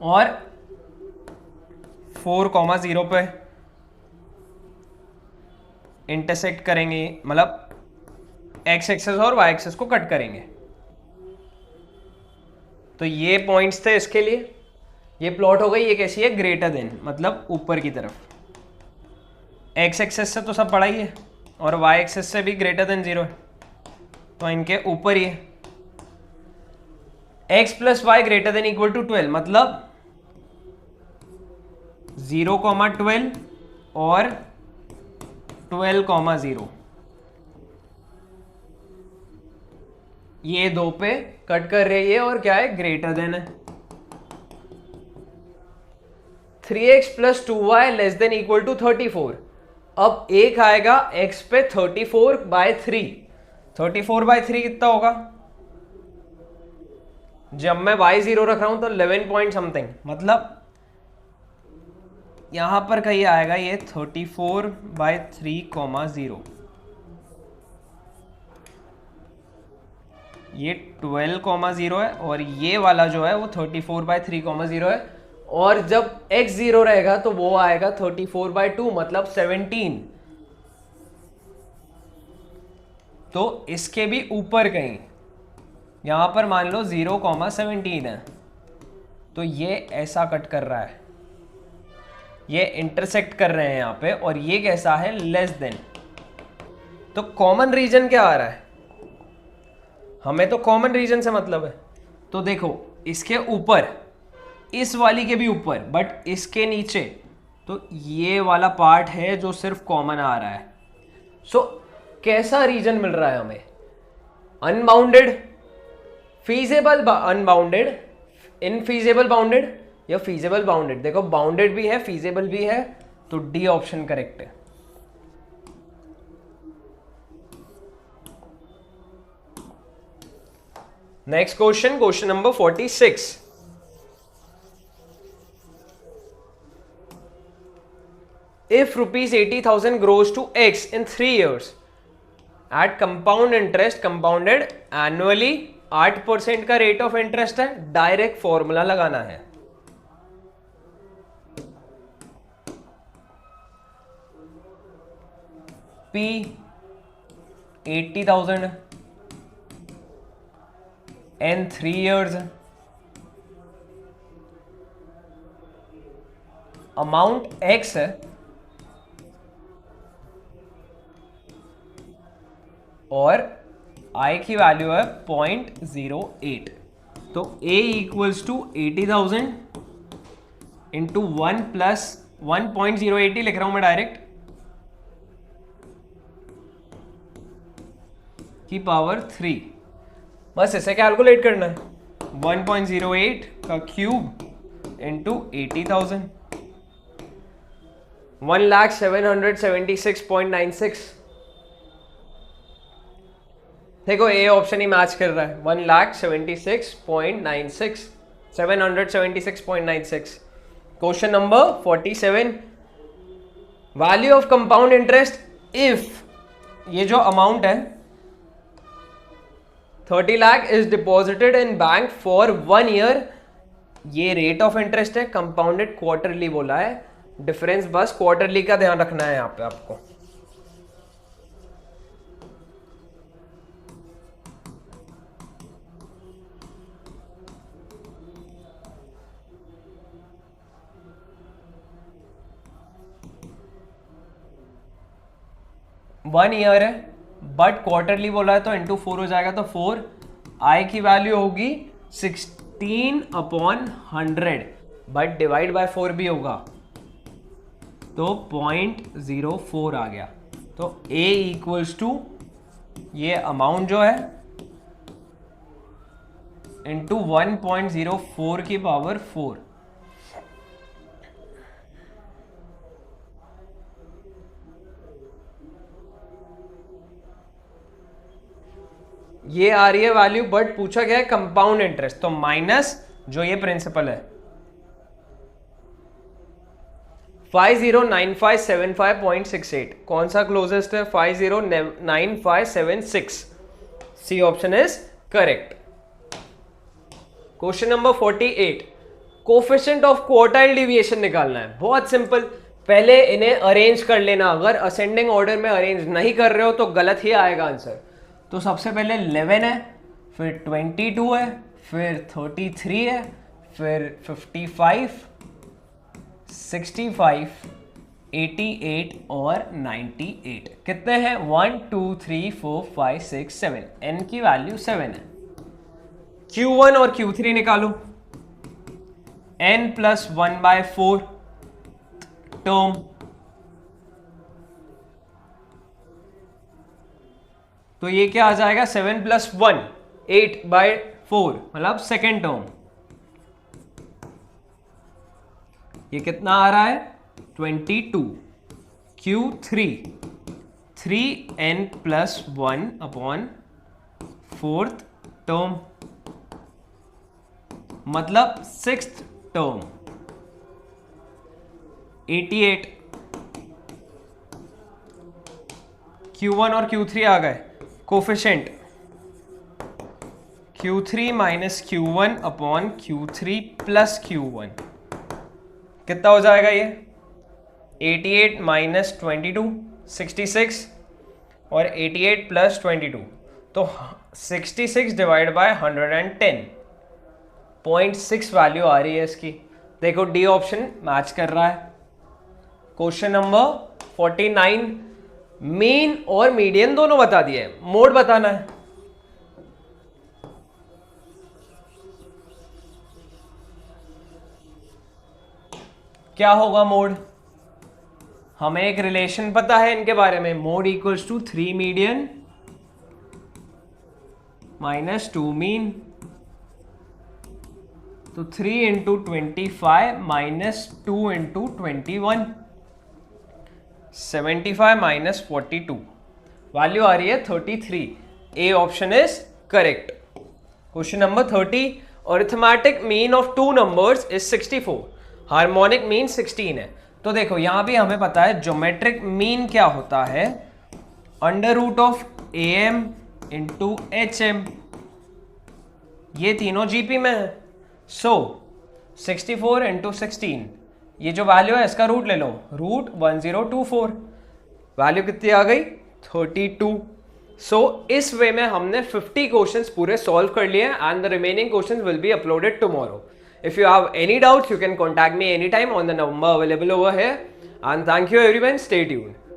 और 4,0 पे इंटरसेक्ट करेंगे, मतलब x एक्सेस और y एक्सेस को कट करेंगे। तो ये पॉइंट्स थे इसके लिए, ये प्लॉट हो गई। ये कैसी है, ग्रेटर देन, मतलब ऊपर की तरफ। x एक्सेस से तो सब पढ़ा ही है और y एक्सेस से भी ग्रेटर देन 0 है, तो इनके ऊपर ही है। x plus Y greater than equal to 12, मतलब 0,12 और 12,0, ये दो पे कट कर रही है और क्या है, ग्रेटर देन है। 3x plus 2y less than equal to 34। अब एक आएगा x पे 34/3। 34/3 कितना होगा, जब मैं y 0 रख रहा हूं तो 11 पॉइंट समथिंग, मतलब यहां पर कहीं आएगा ये 34/3,0। ये 12,0 है और ये वाला जो है वो 34/3,0 है, और जब x 0 रहेगा तो वो आएगा 34/2, मतलब 17। तो इसके भी ऊपर कहीं, यहां पर मान लो 0,17 है, तो ये ऐसा कट कर रहा है, ये इंटरसेक्ट कर रहे हैं यहां पे, और ये कैसा है, लेस देन। तो कॉमन रीजन क्या आ रहा है, हमें तो कॉमन रीजन से मतलब है। तो देखो इसके ऊपर, इस वाली के भी ऊपर, बट इसके नीचे तो ये वाला पार्ट है जो सिर्फ कॉमन आ रहा है। सो कैसा रीजन मिल रहा है हमें? अनबाउंडेड, फीजेबल अनबाउंडेड, इनफीजेबल बाउंडेड या फीजेबल बाउंडेड? देखो बाउंडेड भी है, फीजेबल भी है, तो डी ऑप्शन करेक्ट है। Next question, question number 46। If rupees 80,000 grows to X in 3 years at compound interest compounded annually 8% का रेट ऑफ इंटरेस्ट है, डायरेक्ट फॉर्मूला लगाना है। P 80,000 in 3 years, amount X है और I की वैल्यू है 0.08। तो A equals to 80,000 into 1 plus 1.080 लिख रहा हूं मैं डायरेक्ट की पावर 3। बस इसे कैलकुलेट करना है। 1.08 का क्यूब इंटू 80,000, 1,776.96। देखो ए ऑप्शन ही मैच कर रहा है, 1,76.96, 776.96। Question number 47, value of compound interest if ये जो अमाउंट है 30 lakh is deposited in bank for 1 year. ये रेट ऑफ इंटरेस्ट है, कंपाउंडेड क्वार्टरली बोला है, डिफरेंस बस क्वार्टरली का ध्यान रखना है यहां पे आपको। वन ईयर है बट क्वार्टरली बोला है तो इंटू 4 हो जाएगा, तो 4। आई की वैल्यू होगी 16/100 बट डिवाइड बाय 4 भी होगा, तो 0.04 आ गया। तो A इक्वल्स टू ये अमाउंट जो है इंटू 1.04 की पावर 4। ये आ रही है वैल्यू बट पूछा गया है कंपाउंड इंटरेस्ट, तो माइनस जो ये प्रिंसिपल है 509575.68। कौन सा क्लोजेस्ट है? 509576। C option is correct. Question number 48, coefficient of quartile deviation निकालना है। बहुत सिंपल, पहले इन्हें अरेंज कर लेना। अगर असेंडिंग ऑर्डर में अरेंज नहीं कर रहे हो तो गलत ही आएगा आंसर। तो सबसे पहले 11 है, फिर 22 है, फिर 33 है, फिर 55, 65, 88 और 98। कितने हैं? 1 2 3 4 5 6 7। n की वैल्यू 7 है। Q1 और Q3 निकालो। n प्लस 1/4 टर्म, तो ये क्या आ जाएगा? 7 प्लस 1 8/4, मतलब सेकेंड टर्म। ये कितना आ रहा है? 22। Q3 3n प्लस 1/4 टर्म, मतलब 6th टर्म 88। Q1 और Q3 आ गए। Coefficient Q3 minus Q1 upon Q3 plus Q1 कितना हो जाएगा? ये 88 माइनस 22 66 और 88 प्लस 22, तो 66 डिवाइड बाय 110.6 वैल्यू आ रही है इसकी। देखो डी ऑप्शन मैच कर रहा है। क्वेश्चन नंबर 49, मीन और मीडियन दोनों बता दिए, मोड बताना है। क्या होगा मोड? हमें एक रिलेशन पता है इनके बारे में, mode equals to 3 median minus 2 mean, तो 3 into 25 minus 2 into 21, 75 minus 42, value आ रही है 33। A option is correct. Question number 30, arithmetic mean of two numbers is 64, harmonic mean 16 है। तो देखो यहां भी हमें पता है ज्योमेट्रिक मीन क्या होता है, under root of A M into H M, ये तीनों जीपी में है। सो 64 इंटू 16, ये जो वैल्यू है इसका रूट ले लो, रूट 1024, वैल्यू कितनी आ गई 32। सो इस वे में हमने 50 क्वेश्चंस पूरे सॉल्व कर लिए and the remaining questions will be uploaded tomorrow. If you have any doubts, you can contact me anytime on the number available over here. And thank you everyone. Stay tuned.